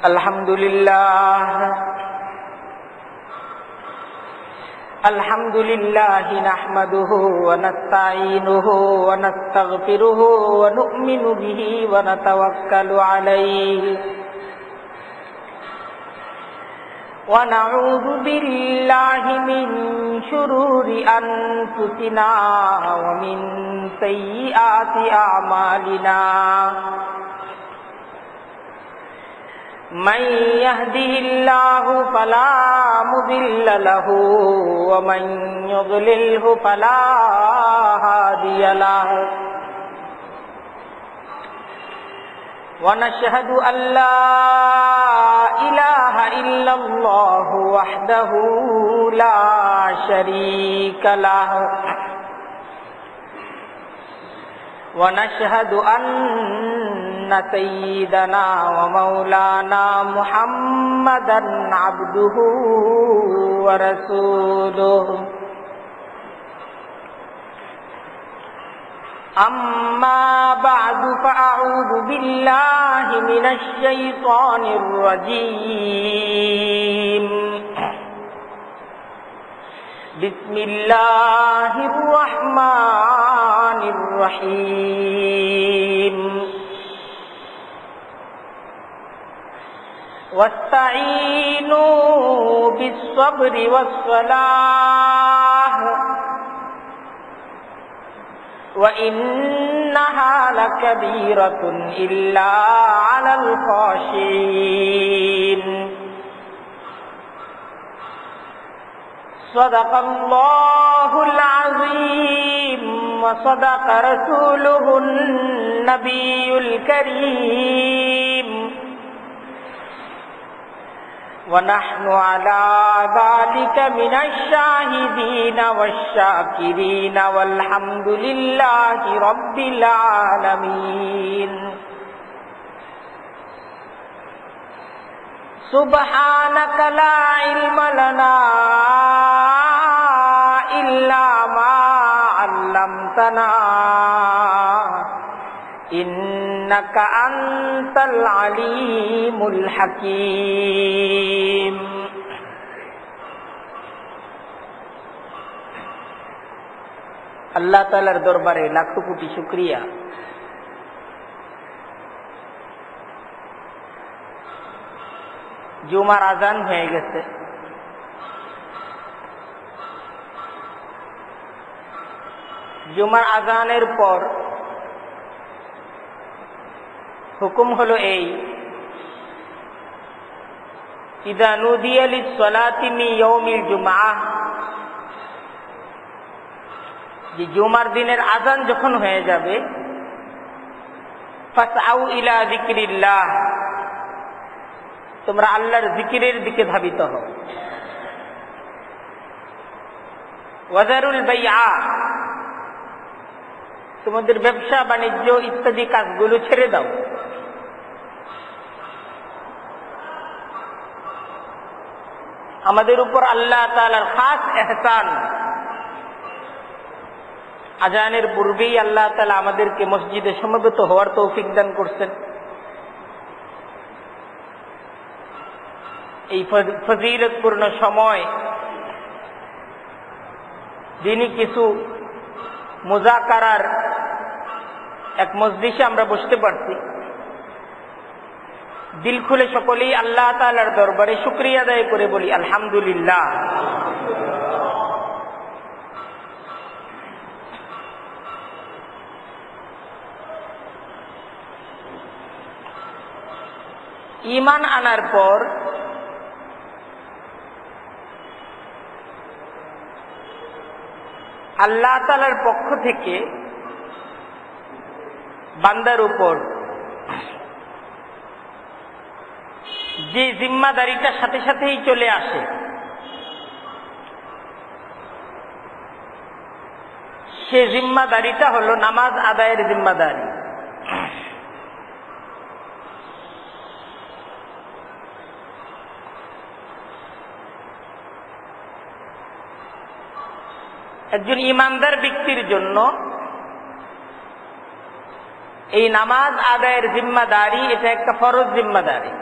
Alhamdulillah nahmaduhu wa nasta'inuhu wa nastaghfiruhu wa nu'minu bihi wa natawakkalu alayhi wa na'udzu billahi min shururi anfusina wa min sayyiati a'malina. من يهده الله فلا مضل له ومن يضلله فلا هادي له ونشهد أن لا إله إلا الله وحده لا شريك له ونشهد أن سيدنا ومولانا محمدا عبده ورسوله أما بعد فأعوذ بالله من الشيطان الرجيم بسم الله الرحمن الرحيم واستعينوا بالصبر والصلاة وإنها لكبيرة إلا على الخاشعين صدق الله العظيم وصدق رسوله النبي الكريم ونحن على ذلك من الشاهدين والشاكرين والحمد لله رب العالمين سبحانك لا علم لنا إلا ما علمتنا إنك أنت العليم الحكيم আল্লাহ তাআলার দরবারে লাখো কোটি শুকরিয়া। জুমার আজান হয়ে গেছে। জুমার আজানের পর হুকুম হলো এই, ইযা নুদিয়া লিস-সালাতি মিন ইয়াউমিল জুমআহ, যে জুমার দিনের আজান যখন হয়ে যাবে, ফাসআউ ইলা যিকরিল্লাহ, তোমরা আল্লাহর জিকিরের দিকে ধাবিত হও। ওয়াজারুল বাইআ, তোমাদের ব্যবসা বাণিজ্য ইত্যাদি কাজগুলো ছেড়ে দাও। আমাদের উপর আল্লাহ তাআলার খাস ইহসান, আজানের পূর্বেই আল্লাহ তাআলা আমাদেরকে মসজিদে সমবেত হওয়ার তৌফিক দান করছেন। এই ফজিলতপূর্ণ সময় দিনই কিছু মুযাকারার এক মজলিসে আমরা বসতে পারছি। দিল খুলে সকলেই আল্লাহ তাআলার দরবারে শুকরিয়া আদায় করে বলি আলহামদুলিল্লাহ। ঈমান আনার পর আল্লাহ তাআলার পক্ষ থেকে বান্দার উপর যে জিম্মাদারিটা সাথে সাথেই চলে আসে, সে জিম্মাদারিটা হলো নামাজ আদায়ের জিম্মাদারি। একজন ইমানদার ব্যক্তির জন্য এই নামাজ আদায়ের জিম্মাদারি, এটা একটা ফরজ জিম্মাদারি।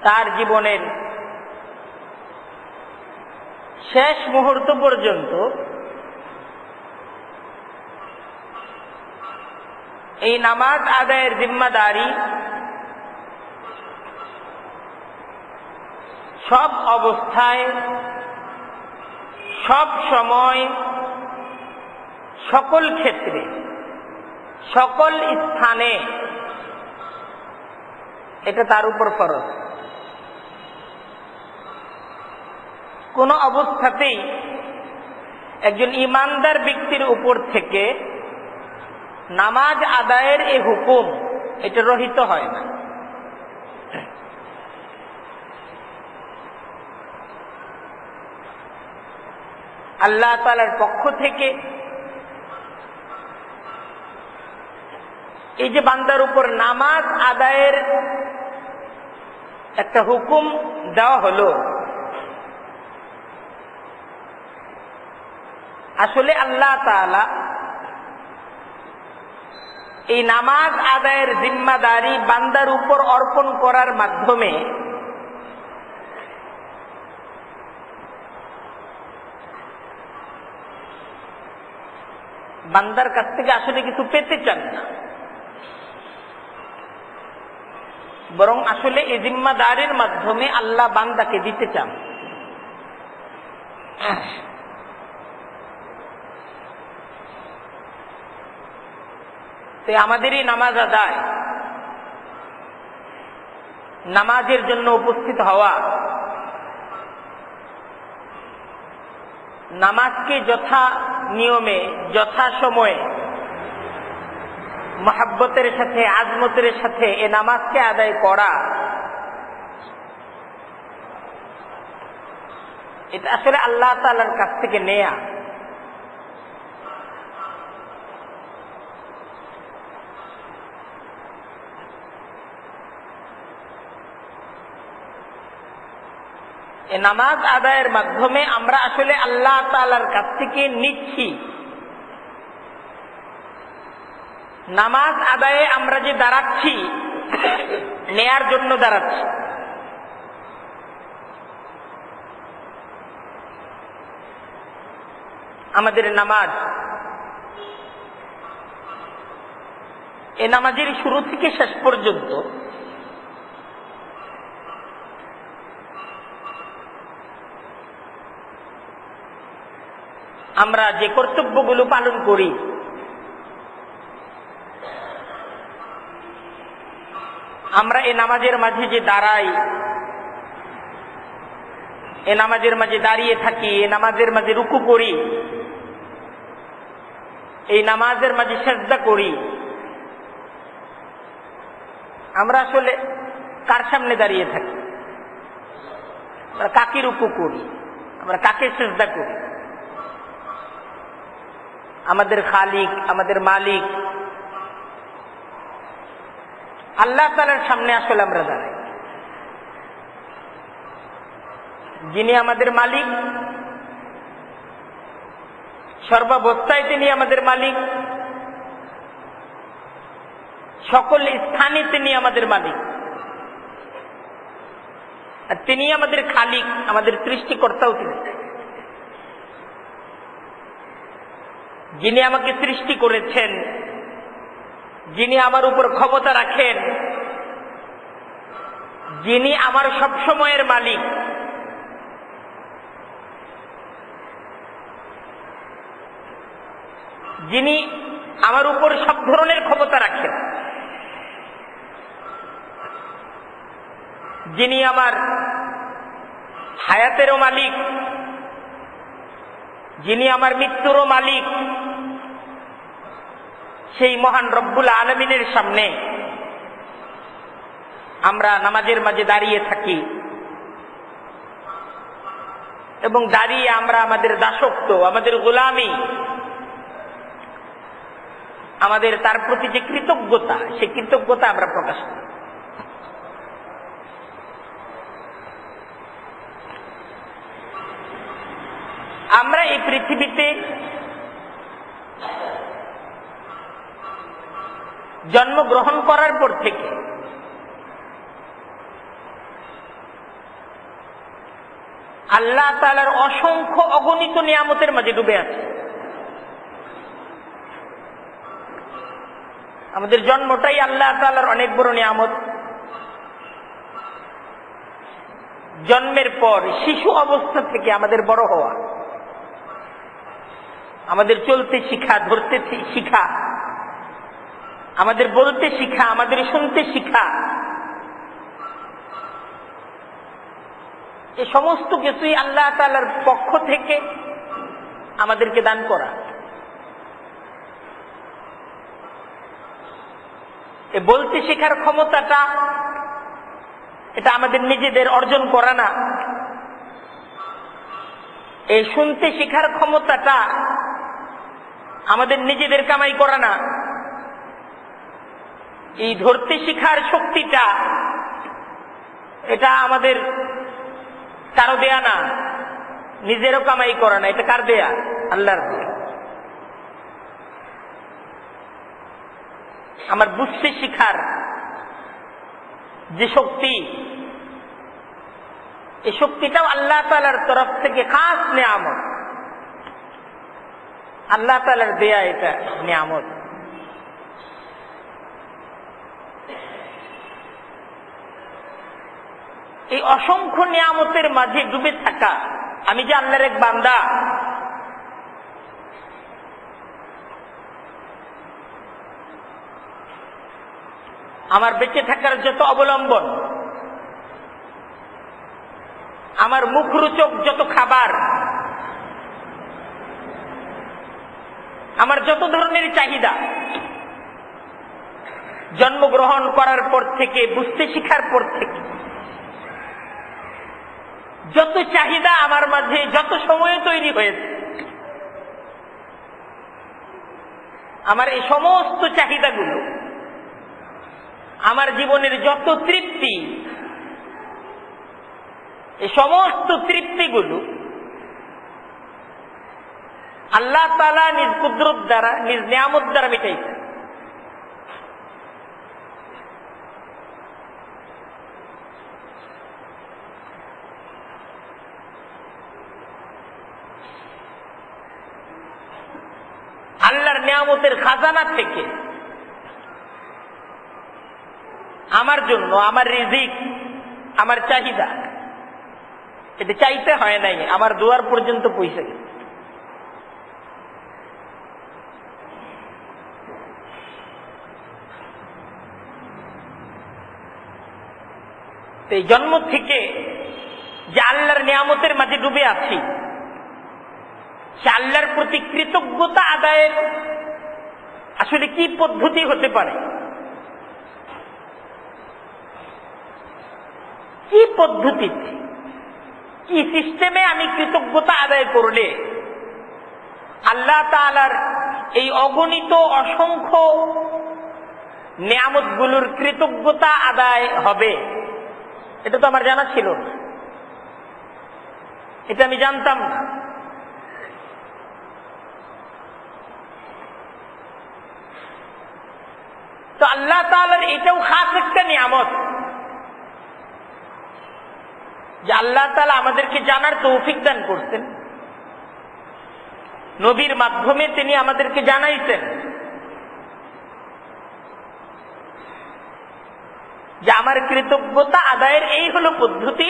তার জীবনের শেষ মুহূর্ত পর্যন্ত এই নামাজ আদায়ের জিম্মাদারি সব অবস্থায়, সব সময়, সকল ক্ষেত্রে, সকল স্থানে এটা তার উপর ফরজ। কোন অবস্থাতেই একজন ঈমানদার ব্যক্তির উপর থেকে নামাজ আদায়ের এই হুকুম এটা রহিত হয় না। আল্লাহ তাআলার পক্ষ থেকে এই যে বান্দার উপর নামাজ আদায়ের একটা হুকুম দেওয়া হলো, আসলে আল্লাহ তাআলা এই নামাজ আদায়ের জিম্মাদারি বান্দার উপর অর্পণ করার মাধ্যমে বান্দার কাছ থেকে আসলে কিছু পেতে চান না, বরং আসলে এই জিম্মাদারির মাধ্যমে আল্লাহ বান্দাকে দিতে চান। আমাদের এই নামাজ আদায়, নামাজের জন্য উপস্থিত হওয়া, নামাজকে যথা নিয়মে যথা সময়ে মহব্বতের সাথে আজমতের সাথে এ নামাজকে আদায় করা, এটা আসলে আল্লাহ তাআলার কাছ থেকে নেয়া। এ নামাজ আদায়ের মাধ্যমে আমরা আসলে আল্লাহ তাআলার কাছ থেকে নিচ্ছি। নামাজ আদায়ে আমরা যে দাঁড়াচ্ছি, নেয়ার জন্য দাঁড়াচ্ছি। আমাদের নামাজ, এ নামাজের শুরু থেকে শেষ পর্যন্ত আমরা যে কর্তব্যগুলো পালন করি, আমরা এ নামাজের মাঝে যে দাঁড়াই, এ নামাজের মাঝে দাঁড়িয়ে থাকি, এ নামাজের মাঝে রুকু করি, এই নামাজের মাঝে সিজদা করি, আমরা আসলে কার সামনে দাঁড়িয়ে থাকি? আমরা কাকে রুকু করি? আমরা কাকে সিজদা করি? আমাদের খালিক, আমাদের মালিক আল্লাহ তাআলার সামনে আসলে আমরা দাঁড়াই। যিনি আমাদের মালিক, সর্বাবস্থায় তিনি আমাদের মালিক, সকল স্থানে তিনি আমাদের মালিক, আর তিনি আমাদের খালিক, আমাদের সৃষ্টিকর্তাও তিনি। যিনি আমাকে সৃষ্টি করেছেন, যিনি আমার উপর ক্ষমতা রাখেন, যিনি আমার সব সময়ের মালিক, যিনি আমার উপর সব ধরনের ক্ষমতা রাখেন, যিনি আমার হায়াতেরও মালিক, যিনি আমার মৃত্যুরও মালিক, সেই মহান রব্বুল আলামিনের সামনে আমরা নামাজের মাঝে দাঁড়িয়ে থাকি এবং দাঁড়িয়ে আমরা আমাদের দাসত্ব, আমাদের গোলামি, আমাদের তার প্রতি যে কৃতজ্ঞতা, সেই কৃতজ্ঞতা আমরা প্রকাশ করি। আমরা এই পৃথিবীতে জন্মগ্রহণ করার পর থেকে আল্লাহ তাআলার অসংখ্য অগণিত নিয়ামতের মাঝে ডুবে আছে। আমাদের জন্মটাই আল্লাহ তাআলার অনেক বড় নিয়ামত। জন্মের পর শিশু অবস্থা থেকে আমাদের বড় হওয়া, আমাদের চলতে শিখা, ধরতে শিখা, আমাদের বলতে শিখা, আমাদের শুনতে শিখা, এ সমস্ত কিছুই আল্লাহ তাআলার পক্ষ থেকে আমাদেরকে দান করা। এ বলতে শেখার ক্ষমতাটা এটা আমাদের নিজেদের অর্জন করা না। এই শুনতে শেখার ক্ষমতাটা আমাদের নিজেদের কামাই করা না। এই ধরতে শিখার শক্তিটা এটা আমাদের কারো দেয়া না, নিজেরও কামাই করা না। এটা কার দেয়া? আল্লাহর দেয়া। আমার বুঝতে শিখার যে শক্তি, এই শক্তিটাও আল্লাহ তাআলার তরফ থেকে খাস নিয়ামত, আল্লাহ তাআলার দেয়া এটা নিয়ামত। এই অসংখ্য নিয়ামতের মাঝে ডুবে থাকা, আমি যে আল্লাহর এক বান্দা, আমার বেঁচে থাকার যত অবলম্বন, আমার মুখরোচক যত খাবার, আমার যত ধরনের চাহিদা, জন্মগ্রহণ করার পর থেকে, বুঝতে শিখার পর থেকে যত চাহিদা আমার মাঝে যত সময়ে তৈরি হয়েছে, আমার এই সমস্ত চাহিদাগুলো, আমার জীবনের যত তৃপ্তি, এই সমস্ত তৃপ্তিগুলো আল্লাহ তাআলা নিজ কুদরত দ্বারা, নিজ নিয়ামত দ্বারা মিটাইছে। আল্লাহর নিয়ামতের খাজানা থেকে আমার জন্য, আমার রিজিক, আমার চাহিদা, এটা চাইতে হয় নাই, আমার দুয়ার পর্যন্ত পৌঁছে গেছে। এই জন্ম থেকে যে আল্লাহর নিয়ামতের মাঝে ডুবে আছি, সে আল্লাহর প্রতি কৃতজ্ঞতা আদায়ের আসলে কি পদ্ধতি হতে পারে, কি পদ্ধতিতে, কি সিস্টেমে আমি কৃতজ্ঞতা আদায় করলে আল্লাহ তাআলার এই অগণিত অসংখ্য নিয়ামতগুলোর কৃতজ্ঞতা আদায় হবে, এটা তো আমার জানা ছিল না, এটা আমি জানতাম না। তো আল্লাহ তাআলার এটাও খাস একটা নিয়ামত যে আল্লাহ তাআলা আমাদেরকে জানার তৌফিক দান করতেন, নবীর মাধ্যমে তিনি আমাদেরকে জানাইছেন যে আমার কৃতজ্ঞতা আদায়ের এই হলো পদ্ধতি,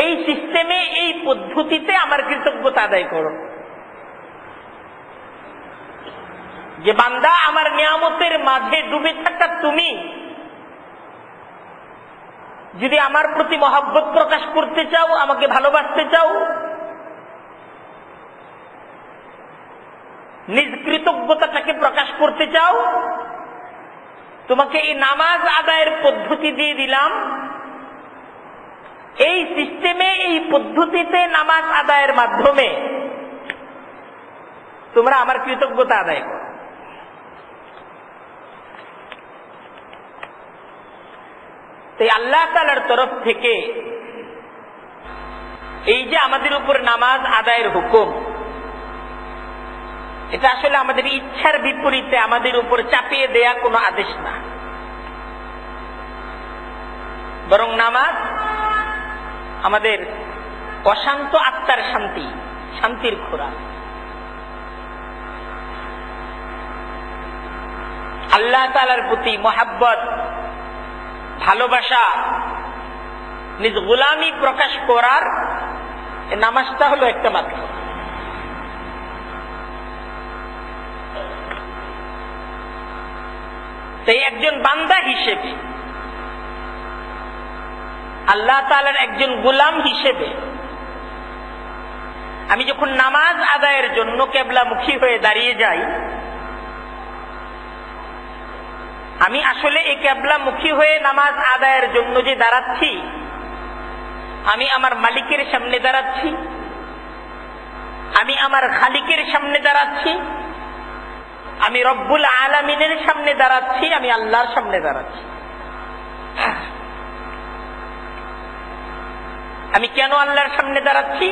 এই সিস্টেমে, এই পদ্ধতিতে আমার কৃতজ্ঞতা আদায় করো। যে বান্দা, আমার নিয়ামতের মাঝে ডুবে থাকা তুমি যদি আমার প্রতি মহব্বত প্রকাশ করতে চাও, আমাকে ভালোবাসতে চাও, নিজ কৃতজ্ঞতাটাকে প্রকাশ করতে চাও, তোমাকে এই নামাজ আদায়ের পদ্ধতি দিয়ে দিলাম। এই সিস্টেমে, এই পদ্ধতিতে নামাজ আদায়ের মাধ্যমে তোমরা আমার কৃতজ্ঞতা আদায় করো। তাই আল্লাহ তাআলার তরফ থেকে এই যে আমাদের উপর নামাজ আদায়ের হুকুম, এটা আসলে আমাদের ইচ্ছার বিপরীতে আমাদের উপর চাপিয়ে দেয়া কোনো আদেশ না। বরং নামাজ আমাদের অশান্ত আত্মার শান্তি, শান্তির খোরাক। আল্লাহ তাআলার প্রতি মহাব্বত, ভালোবাসা, নিজ গোলামি প্রকাশ করার নামাজটা হলো একটা মাধ্যম। তাই একজন বান্দা হিসেবে, আল্লাহ তাআলার একজন গোলাম হিসেবে আমি যখন নামাজ আদায়ের জন্য কিবলামুখী হয়ে দাঁড়িয়ে যাই, আমি আসলে এই কিবলামুখী হয়ে নামাজ আদায়ের জন্য যে দাঁড়াচ্ছি, আমি আমার মালিকের সামনে দাঁড়াচ্ছি, আমি আমার খালিকের সামনে দাঁড়াচ্ছি, আমি রব্বুল আলামিনের সামনে দাঁড়াচ্ছি, আমি আল্লাহর সামনে দাঁড়াচ্ছি। আমি কেন আল্লাহর সামনে দাঁড়াচ্ছি?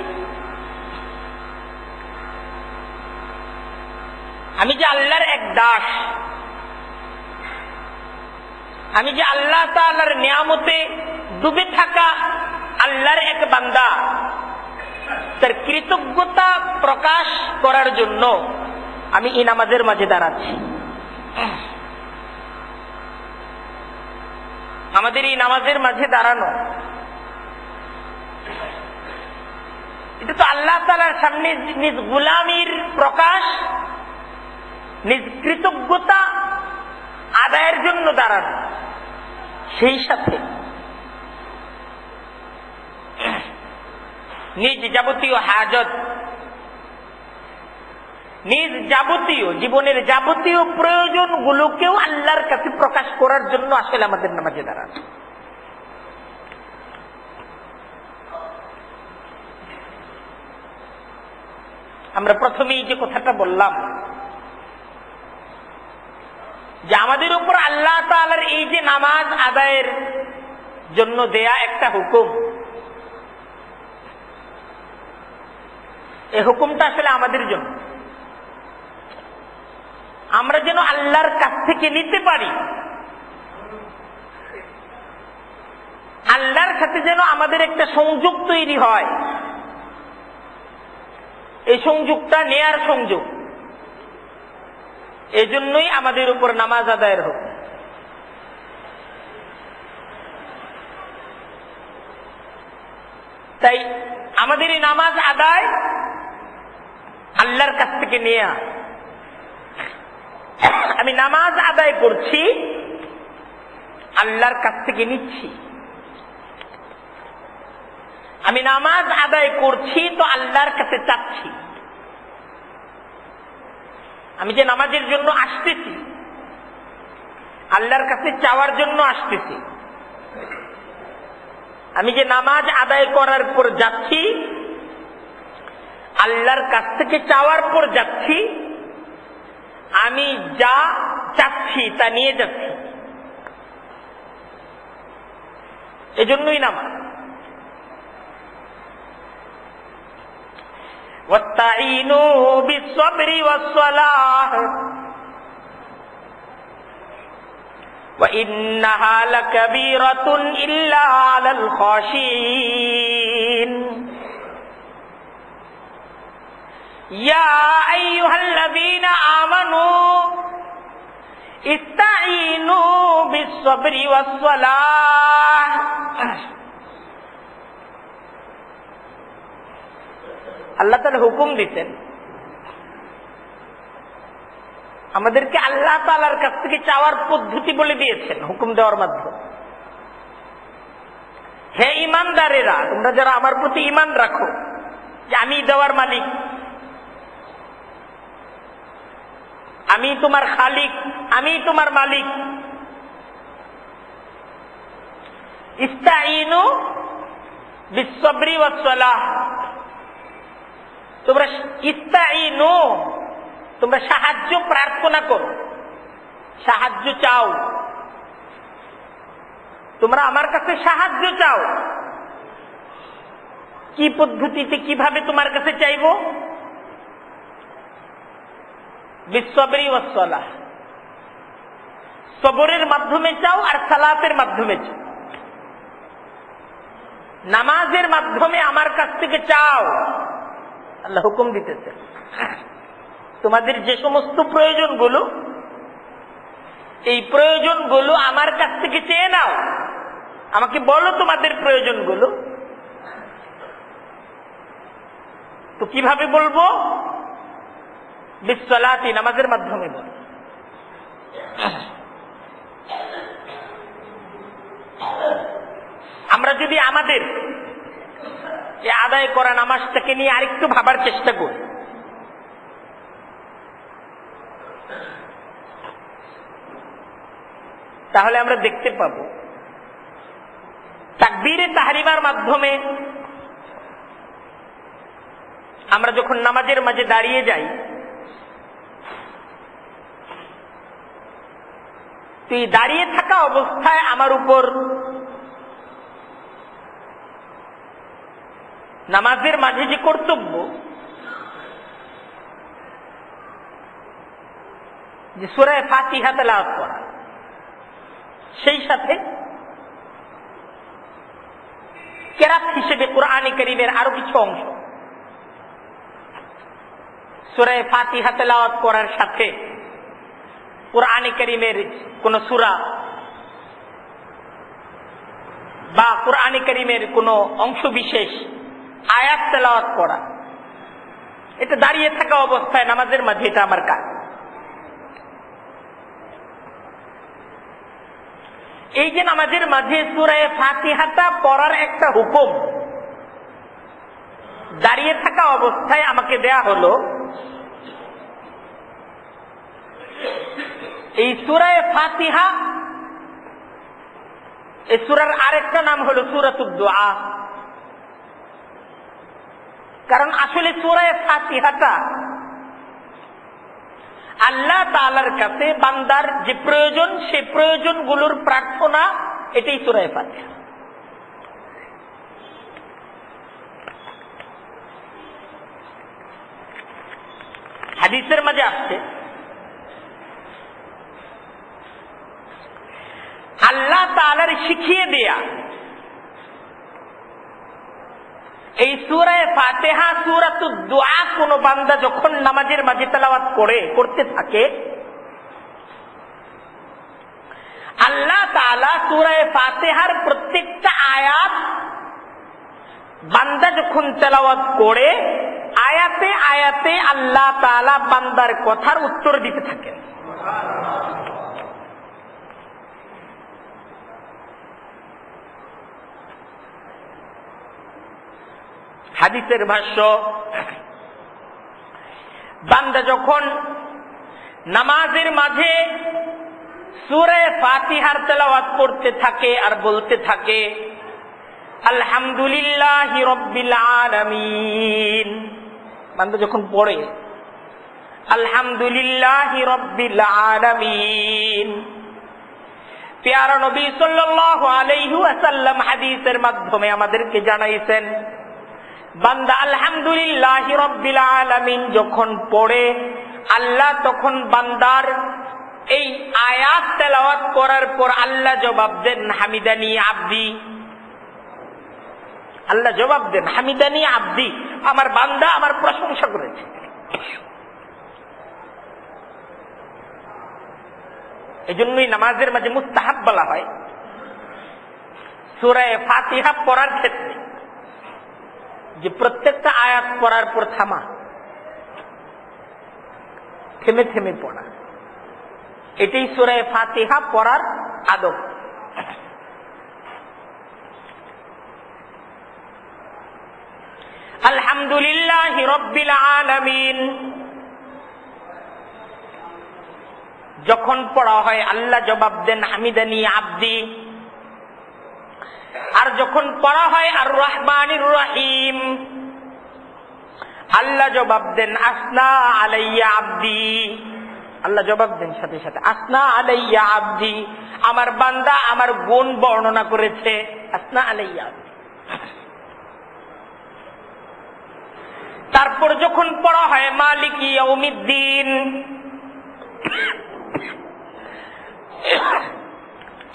আমি যে আল্লাহর এক দাস, আমি যে আল্লাহ তাআলার নিয়ামতে ডুবে থাকা আল্লাহর এক বান্দা, তার কৃতজ্ঞতা প্রকাশ করার জন্য আমি এই নামাজের মাঝে দাঁড়াচ্ছি। আমাদের এই নামাজের মাঝে দাঁড়ানো, এটা তো আল্লাহ তাআলার সামনে নিজ গোলামির প্রকাশ, নিজ কৃতজ্ঞতা আদায়ের জন্য দাঁড়ানো। সেই সাথে নিজ যাবতীয় হাজত, নিজ যাবতীয় জীবনের যাবতীয় প্রয়োজনগুলোকেও আল্লাহর কাছে প্রকাশ করার জন্য আসলে আমাদের নামাজে দাঁড়ানো। আমরা প্রথমেই যে কথাটা বললাম যে আমাদের উপর আল্লাহ তাআলার এই যে নামাজ আদায়ের জন্য দেয়া একটা হুকুম, এই হুকুমটা আসলে আমাদের জন্য, আমরা যেন আল্লাহর কাছ থেকে নিতে পারি, আল্লাহর সাথে যেন আমাদের একটা সংযোগ তৈরি হয়। এই সংযোগটা নেয়ার সংযোগ, এজন্যই আমাদের উপর নামাজ আদায়ের হুকুম। তাই আমাদের এই নামাজ আদায় আল্লাহর কাছ থেকে নেয়া। আমি নামাজ আদায় করছি, আল্লাহর কাছ থেকে নিচ্ছি। আমি নামাজ আদায় করছি তো আল্লাহর কাছে চাচ্ছি। আমি যে নামাজের জন্য আসতেছি, আল্লাহর কাছে চাওয়ার জন্য আসতেছি। আমি যে নামাজ আদায় করার পর যাচ্ছি, আল্লাহর কাছ থেকে চাওয়ার পর যাচ্ছি। আমি যা চাচ্ছি তা নিয়ে যাচ্ছি, এজন্যই নামাজ। واستعينوا بالصبر والصلاة وإنها لكبيرة إلا على الخاشعين يا أيها الذين آمنوا استعينوا بالصبر والصلاة। আল্লাহ তাআলা হুকুম দিতেন, আমাদেরকে আল্লাহ তাআলার কাছ থেকে চাওয়ার পদ্ধতি বলে দিয়েছেন হুকুম দেওয়ার মাধ্যমে। হে ঈমানদারেরা, তোমরা যারা আমার প্রতি ঈমান রাখো যে আমি দেওয়ার মালিক, আমি তোমার খালিক, আমি তোমার মালিক। ইস্তাঈনু বিস-সাবরি ওয়াস-সালাহ, তোমরা ইস্তাঈনু, তোমরা সাহায্য প্রার্থনা করো, সাহায্য চাও, তোমরা আমার কাছে সাহায্য চাও। কি পদ্ধতিতে, কিভাবে তোমার কাছে চাইবো? বিস-সাবরি ওয়াস-সালাহ, সবরের মাধ্যমে চাও আর সালাতের মাধ্যমে চাও। নামাজের মাধ্যমে আমার কাছ থেকে চাও। আল্লাহ হুকুম দিতেছে, তোমাদের যে সমস্ত প্রয়োজনগুলো, এই প্রয়োজনগুলো আমার কাছ থেকে চেয়ে নাও। আমাকে বলো তোমাদের প্রয়োজনগুলো। তো কিভাবে বলবো? বিসসালাতি, নামাজের মাধ্যমে বলো। আমরা যদি আমাদের এই আদায় করা নামাজটাকে নিয়ে আরেকটু ভাবার চেষ্টা করি, তাহলে আমরা দেখতে পাব তাকবীরে তাহরিমার মাধ্যমে আমরা যখন নামাজের মাঝে দাঁড়িয়ে যাই, তো এই দাঁড়িয়ে থাকা অবস্থায় আমার উপর নামাজের মাঝে যে কর্তব্য, যে সূরা ফাতিহা তেলাওয়াত করা, সেই সাথে কেরাত হিসেবে কোরআনে কারীমের আরো কিছু অংশ, সূরা ফাতিহা তেলাওয়াত করার সাথে কোরআনে কারীমের কোন সূরা বা কোরআনে কারীমের কোন অংশ বিশেষ আয়াত তেলাওয়াত করা, এটা দাঁড়িয়ে থাকা অবস্থায় নামাজের মাঝে, এটা আমার কাজ। এই যে নামাজের মাঝে সূরা ফাতিহাটা পড়ার একটা হুকুম দাঁড়িয়ে থাকা অবস্থায় আমাকে দেয়া হলো, এই সূরা ফাতিহা, এই সূরার আরেকটা নাম হলো সূরাতুদ দুআ। কারণ আসলে সূরা ফাতিহাটা আল্লাহ তাআলার কাছে বান্দার যে প্রয়োজন, সেই প্রয়োজনগুলোর প্রার্থনা, এটাই সূরা ফাতিহা। হাদিসের মাঝে আসছে, আল্লাহ তাআলার শিখিয়ে দেয়া এই সূরা ফাতিহা, সূরাতুদ দুআ কোন বান্দা যখন নামাজের মাঝে তেলাওয়াত করতে থাকে, আল্লাহ তাআলা সূরা ফাতিহার প্রত্যেকটা আয়াত বান্দা যখন তেলাওয়াত করে, আয়াতে আয়াতে আল্লাহ তাআলা বান্দার কথার উত্তর দিতে থাকেন। হাদিসের ভাষ্য, বান্দা যখন নামাজের মাঝে সূরা ফাতিহার তেলাওয়াত করতে থাকে আর বলতে থাকে আলহামদুলিল্লাহি রাব্বিল আলামিন, বান্দা যখন পড়ে আলহামদুলিল্লাহি রাব্বিল আলামিন, প্যারা নবী সাল্লাল্লাহু আলাইহি ওয়াসাল্লাম হাদিসের মাধ্যমে আমাদেরকে জানাইছেন, বান্দা আলহামদুলিল্লাহি রাব্বিল আলামিন যখন পড়ে, আল্লাহ তখন বান্দার এই আয়াত তেলাওয়াত করার পর আল্লাহ জবাব দেন হামিদানি আব্দি। আল্লাহ জবাব দেন হামিদানি আব্দি, আমার বান্দা আমার প্রশংসা করেছে। এজন্যই নামাজের মাঝে মুস্তাহাব বলা হয় সূরা ফাতিহা পড়ার ক্ষেত্রে যে প্রত্যেকটা আয়াত পড়ার পর থামা, থেমে থেমে পড়া, এটাই সূরা ফাতিহা পড়ার আদব। আলহামদুলিল্লাহি রাব্বিল আলামিন যখন পড়া হয়, আল্লাহ জবাব দেন হামিদানি আব্দি। আর যখন পড়া হয় আর রহমানির রহিম, আল্লাহ জবাব দেন আসনা আলাইয়া আব্দি। আল্লাহ জবাব দেন সাথে সাথে আসনা আলাইয়া আব্দি, আমার বান্দা আমার গুণ বর্ণনা করেছে। আসনা আলাইয়া আব্দি। তারপর যখন পড়া হয় মালিকি ইয়াউমিদ্দিন,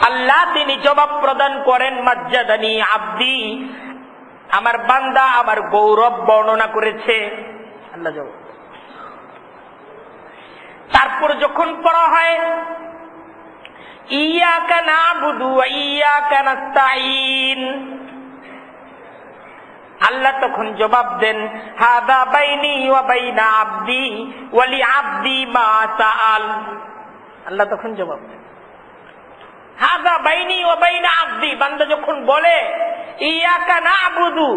আল্লাহ তিনি জবাব প্রদান করেন মাজ্জাদানি আব্দি, আমার বান্দা আমার গৌরব বর্ণনা করেছে। আল্লাহ জবাব। তারপর যখন পড়া হয় ইয়াকা নাবুদু ওয়া ইয়াকা নাস্তাঈন, আল্লাহ তখন জবাব দেন হাদা বাইনি ওয়া বাইনা আবদি ওয়া লি আবদি মা সাআল। আল্লাহ তখন জবাব দেন হাদা বাইনি ওয়া বাইনা আবদি। বান্দা যখন বলে ইয়াকা নাবুদু,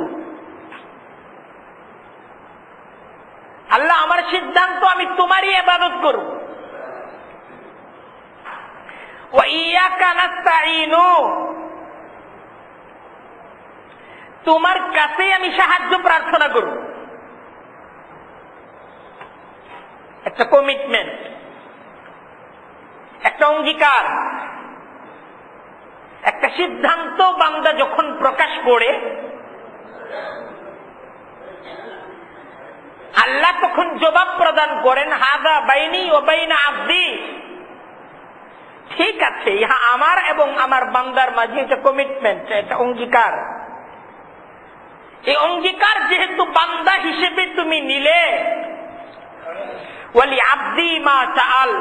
আল্লাহ আমার সিদ্ধান্ত আমি তোমারই ইবাদত করব, ওয়া ইয়াকা নাস্তাঈনু, তোমার কাছেই আমি সাহায্য প্রার্থনা করব। একটা কমিটমেন্ট, একটা অঙ্গীকার, একটা সিদ্ধান্ত বান্দা যখন প্রকাশ করে আল্লাহ তখন জবাব প্রদান করেন হাদা বাইনি ওয়া বাইনা আবদি। ঠিক আছে, ইহা আমার এবং আমার বান্দার মাঝে একটা কমিটমেন্ট, একটা অঙ্গীকার। এই অঙ্গীকার যেহেতু বান্দা হিসেবে তুমি নিলে, ওয়ালি আবদি মা সাআল,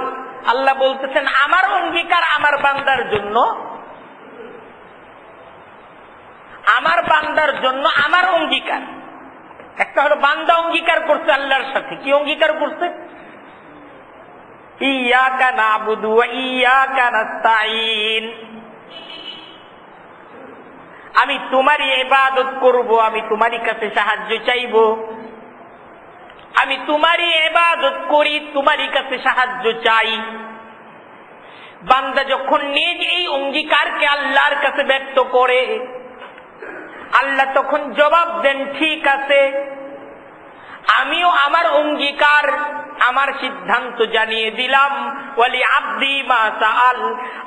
আল্লাহ বলতেছেন আমার অঙ্গীকার আমার বান্দার জন্য, আমার বান্দার জন্য আমার অঙ্গীকার। একটা হলো বান্দা অঙ্গীকার করছে আল্লাহর সাথে, কি অঙ্গীকার করছে? ইয়াকা নাবুদু ওয়া ইয়াকা নাস্তাঈন, আমি তোমারই ইবাদত করব, আমি তোমারই কাছে সাহায্য চাইব, আমি তোমারই ইবাদত করি, তোমারই কাছে সাহায্য চাই। বান্দা যখন নিজ এই অঙ্গীকারকে আল্লাহর কাছে ব্যক্ত করে, আল্লাহ তখন জবাব দেন ঠিক আছে, আমিও আমার অঙ্গীকার, আমার সিদ্ধান্ত জানিয়ে দিলাম। ওয়ালি আবদি মা সাআল,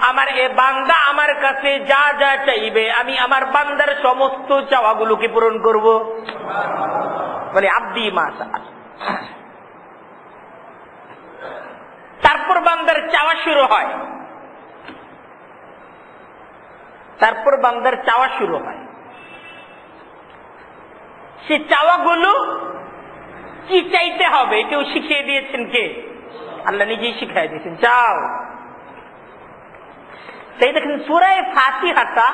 আমার এ বান্দা আমার কাছে যা যা চাইবে আমি আমার বান্দার সমস্ত চাওয়াগুলোকে পূরণ করব। ওয়ালি আবদি মা সাআল। তারপর বান্দার চাওয়া শুরু হয়, তারপর বান্দার চাওয়া শুরু হয়। সে চাওয়াগুলো কি চাইতে হবে এটাও শিখিয়ে দিয়েছেন কে? আল্লাহ নিজেই শিখিয়ে দিয়েছেন, চাও। তাই দেখেন সূরা ফাতিহাটা,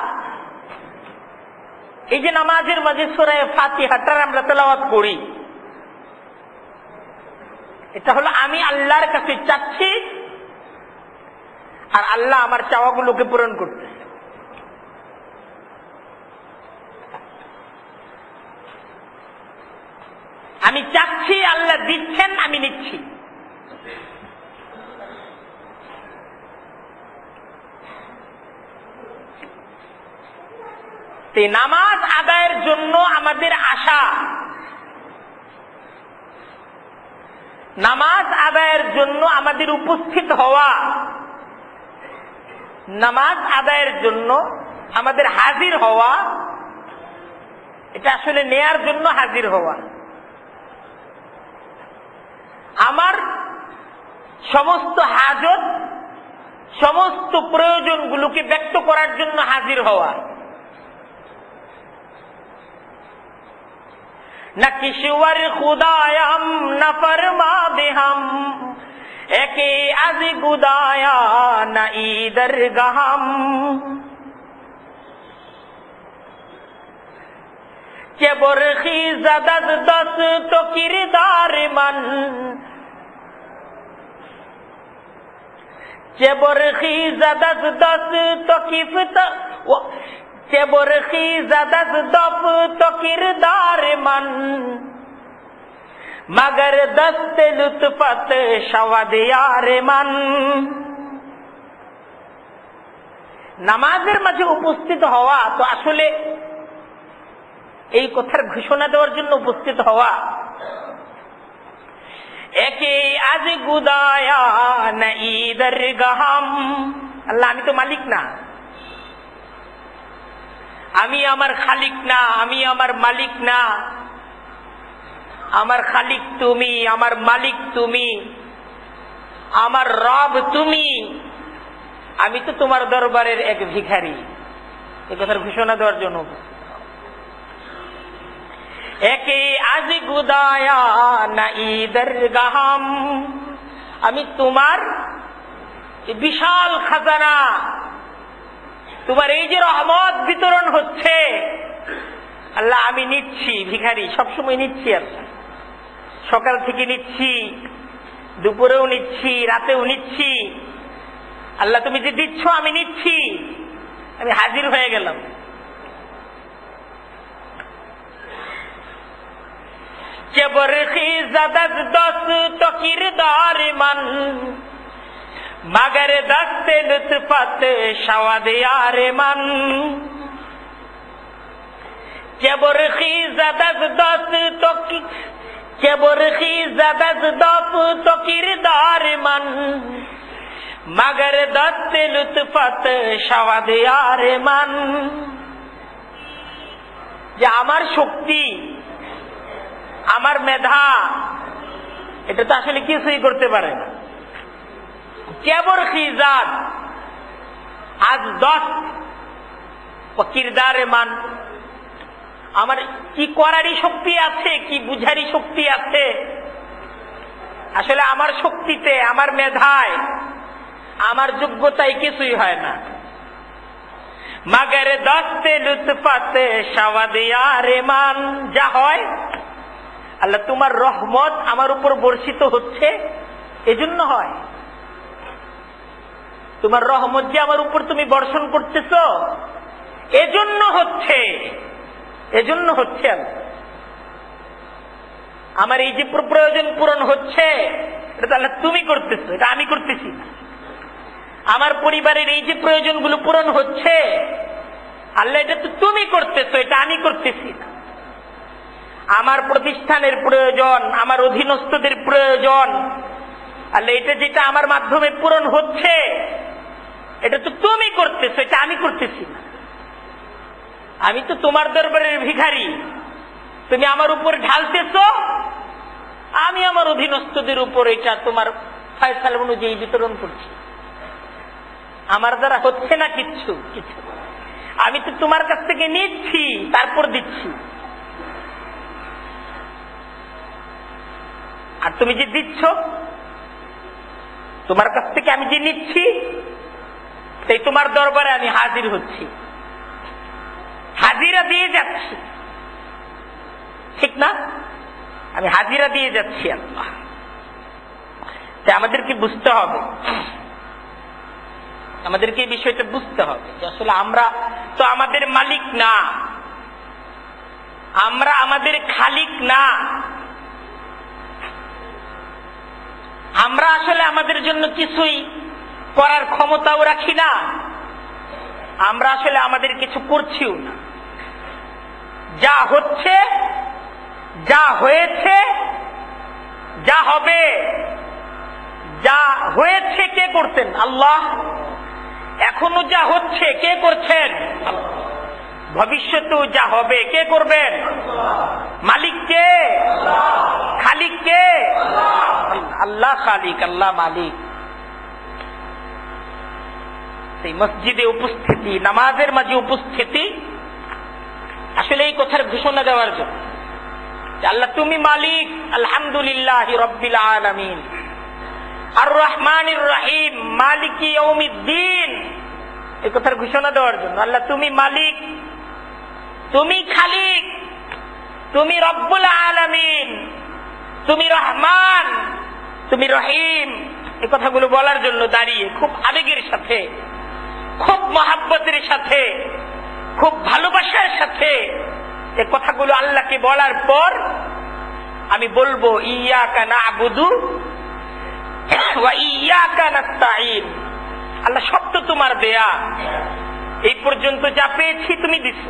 এই যে নামাজের মাঝে সূরা ফাতিহাটার আমরা তেলাওয়াত করি, এটা হলো আমি আল্লাহর কাছে চাচ্ছি আর আল্লাহ আমার চাওয়াগুলোকে পূরণ করতেছে। আমি চাচ্ছি, আল্লাহ দিচ্ছেন, আমি নিচ্ছি। নামাজ আদায়ের জন্য আমাদের আশা, নামাজ আদায়ের জন্য আমাদের উপস্থিত হওয়া, নামাজ আদায়ের জন্য আমাদের হাজির হওয়া, এটা আসলে নেয়ার জন্য হাজির হওয়া। আমার সমস্ত হাজত, সমস্ত প্রয়োজনগুলোকে ব্যক্ত করার জন্য হাজির হওয়া, না কিশোর খুদায়াম না ফরমা দেহাম, একে আজ গুদায়া না ঈদর গাহাম। কে বরখি জাদাদ দস তো কিরদার মন, কে বরখি জাদাদ দস তো কিফত, কে বরখি জাদাদ দফ তো কিরদার মন, মগর দস্ত লুৎফত শওয়াদ ইয়ার মন। নামাজের মাঝে উপস্থিত হওয়া তো আসলে এই কথার ঘোষণা দেওয়ার জন্য উপস্থিত হওয়া, একে আজ গুদায়া না ঈদর গাহাম। আল্লাহ আমি তো মালিক না, আমি আমার খালিক না, আমি আমার মালিক না। আমার খালিক তুমি, আমার মালিক তুমি, আমার রব তুমি, আমি তো তোমার দরবারের এক ভিখারি। এই কথার ঘোষণা দেওয়ার জন্য একে আজ গুদায়া না ঈদের গাহাম, আমি তোমার বিশাল খাজানা, তোমার এই যে রহমত বিতরণ হচ্ছে আল্লাহ আমি নিচ্ছি, ভিখারি সবসময় নিচ্ছি, আর সকাল থেকে নিচ্ছি, দুপুরেও নিচ্ছি, রাতেও নিচ্ছি। আল্লাহ তুমি যে দিচ্ছ আমি নিচ্ছি, আমি হাজির হয়ে গেলাম। চেবরখি জাদাত দস তো কিরদার মান, মগর দস্তে লুৎফত শাওয়াদ ইয়ার মান। চেবরখি জাদাত দস তো চেবরখি জাদাত দস তো কিরদার মান, মগর দস্তে লুৎফত শাওয়াদ ইয়ার মান। যে আমার শক্তি, আমার মেধা, এটা তো আসলে কিছুই করতে পারে না। কেবর খিজাত আজ 10 কিরদারে মান, আমার কি করারই শক্তি আছে, কি বুঝারই শক্তি আছে। আসলে আমার শক্তিতে, আমার মেধায়, আমার যোগ্যতায় কিছুই হয় না। মগর দস্তে লুৎফত শাওয়াদ ইয়ার মান, যা হয় আল্লাহ তোমার রহমত আমার উপর বর্ষিত হচ্ছে এজন্য হয়। তোমার রহমত যে আমার উপর তুমি বর্ষণ করতেছ এজন্য হচ্ছে, এজন্য হচ্ছে। আমার এই যে প্রয়োজন পূরণ হচ্ছে এটা তাহলে তুমি করতেছো, এটা আমি করতেছি না। আমার পরিবারের এই যে প্রয়োজনগুলো পূরণ হচ্ছে আল্লাহ এটা তো তুমি করতেছো, এটা আমি করতেছি না। আমার প্রতিষ্ঠানের প্রয়োজন, আমার অধীনস্থদের প্রয়োজন আল্লাহ এটা যেটা আমার মাধ্যমে পূরণ হচ্ছে এটা তো তুমি করতেছো, এটা আমি করতেছি না। আমি তো তোমার দরবারের ভিখারি, তুমি আমার উপর ঢালতেছো, আমি আমার অধীনস্থদের উপর এটা তোমার ফয়সালা অনুযায়ী বিতরণ করছি। আমার দ্বারা হচ্ছে না কিচ্ছু, কিছু আমি তো তোমার কাছ থেকে নিচ্ছি তারপর দিচ্ছি। আর তুমি যে দিচ্ছ, তোমার কাছ থেকে আমি যে নিচ্ছি, তাই তোমার দরবারে আমি হাজির হচ্ছি, হাজিরা দিয়ে যাচ্ছি, ঠিক না? আমি হাজিরা দিয়ে যাচ্ছি আল্লাহ। তাই আমাদেরকে বুঝতে হবে, আমাদেরকে এই বিষয়টা বুঝতে হবে যে আসলে আমরা তো আমাদের মালিক না, আমরা আমাদের খালিক না। আমরা আসলে আমাদের জন্য কিছুই করার ক্ষমতাও রাখি না, আমরা আসলে আমাদের কিছু করছিও না। যা হচ্ছে, যা হয়েছে, যা হবে, যা হয়েছে কে করতেন? আল্লাহ। এখনো যা হচ্ছে কে করছেন? ভবিষ্যতেও যা হবে কে করবেন? মালিক কে? খালিক কে? আল্লাহ খালিক, আল্লাহ মালিক। সেই মসজিদে উপস্থিতি, নামাজের মাঝে উপস্থিতি আসলে এই কথার ঘোষণা দেওয়ার জন্য যে আল্লাহ তুমি মালিক, আলহামদুলিল্লাহি রাব্বিল আলামিন, আর রহমানির রহিম, মালিকি ইয়াউমিদ্দিন, এই কথার ঘোষণা দেওয়ার জন্য। আল্লাহ তুমি মালিক, তুমি খালিক, তুমি রব্বুল আলামিন, তুমি রহমান, তুমি রহিম, এই কথাগুলো বলার জন্য দাঁড়িয়ে খুব আবেগের সাথে, খুব মহাব্বতের সাথে, খুব ভালোবাসার সাথে এই কথাগুলো আল্লাহকে বলার পর আমি বলবো ইয়াকা না'বুদু ওয়া ইয়াকা নাস্তাঈন। আল্লাহ সব তো তোমার দেয়া, এই পর্যন্ত যা পেয়েছি তুমি দিছো,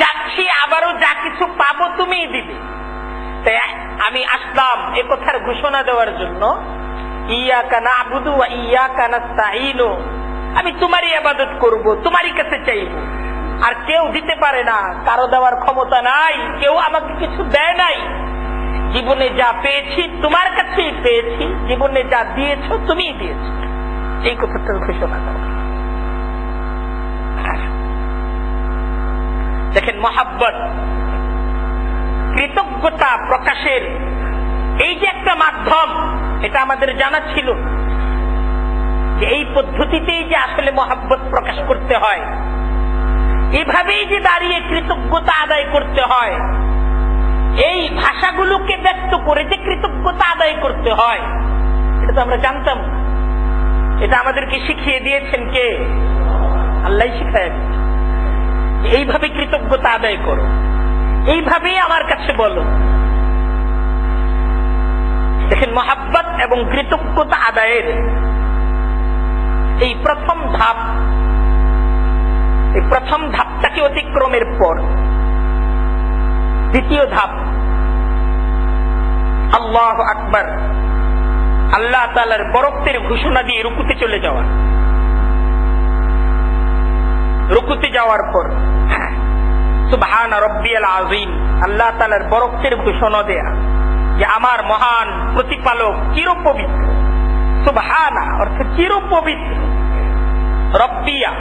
যাচ্ছি আবারও যা কিছু পাবো তুমিই দিবে। তাই আমি আসলাম এ কথার ঘোষণা দেওয়ার জন্য, ইয়াকা না'বুদু ওয়া ইয়াকা নাস্তাঈন, আমি তোমারই ইবাদত করব, তোমারই কাছে চাইব। আর কেউ দিতে পারে না, কারো দেওয়ার ক্ষমতা নাই, কেউ আমাকে কিছু দেয় নাই। জীবনে যা পেয়েছি তোমার কাছেই পেয়েছি, জীবনে যা দিয়েছো তুমিই দিয়েছো, এই কথাটার ঘোষণা দাও। দেখেন মহাব্বত, কৃতজ্ঞতা প্রকাশের এই যে একটা মাধ্যম, এটা আমাদের জানা ছিল যে এই পদ্ধতিতেই যে আসলে মহাব্বত প্রকাশ করতে হয়, এভাবেই যে দাঁড়িয়ে কৃতজ্ঞতা আদায় করতে হয়, এই ভাষাগুলোকে ব্যক্ত করে যে কৃতজ্ঞতা আদায় করতে হয়, এটা তো আমরা জানতাম। এটা আমাদেরকে শিখিয়ে দিয়েছেন কে? আল্লাহ শিখায় দিয়েছেন। এইভাবে কৃতজ্ঞতা আদায় করো, এইভাবেই আমার কাছে বলো। দেখেন, মহাব্বত এবং কৃতজ্ঞতা আদায়ের এই প্রথম ধাপ, এই প্রথম ধাপটাকে অতিক্রমের পর দ্বিতীয় ধাপ, আল্লাহু আকবার, আল্লাহ তাআলার বরকতের ঘোষণা দিয়ে রুকুতে চলে যাওয়া। রুকুতে যাওয়ার পর সুবহান রাব্বিয়াল আযীম, আল্লাহ তাআলার বরকতের ঘোষণা দেয়া যে আমার মহান প্রতিপালক চিরপবিত্র। সুবহানা অর্থ চিরপবিত্র, রব্বিয়া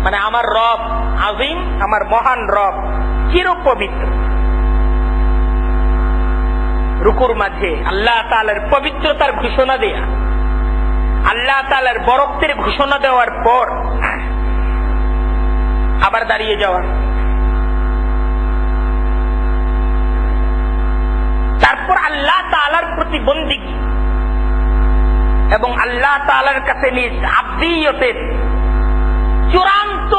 মানে আমার রব, আযীম আমার মহান রব, চিরপবিত্র। রুকুর মাঝে আল্লাহ তাআলার পবিত্রতার ঘোষণা দেয়া, আল্লাহ তাআলার বরকতের ঘোষণা দেওয়ার পর আবার দাঁড়িয়ে যাওয়া। তারপর আল্লাহ তাআলার প্রতি বন্দেগী এবং আল্লাহ তাআলার কাছে নিজ আবদিয়তের চূড়ান্ত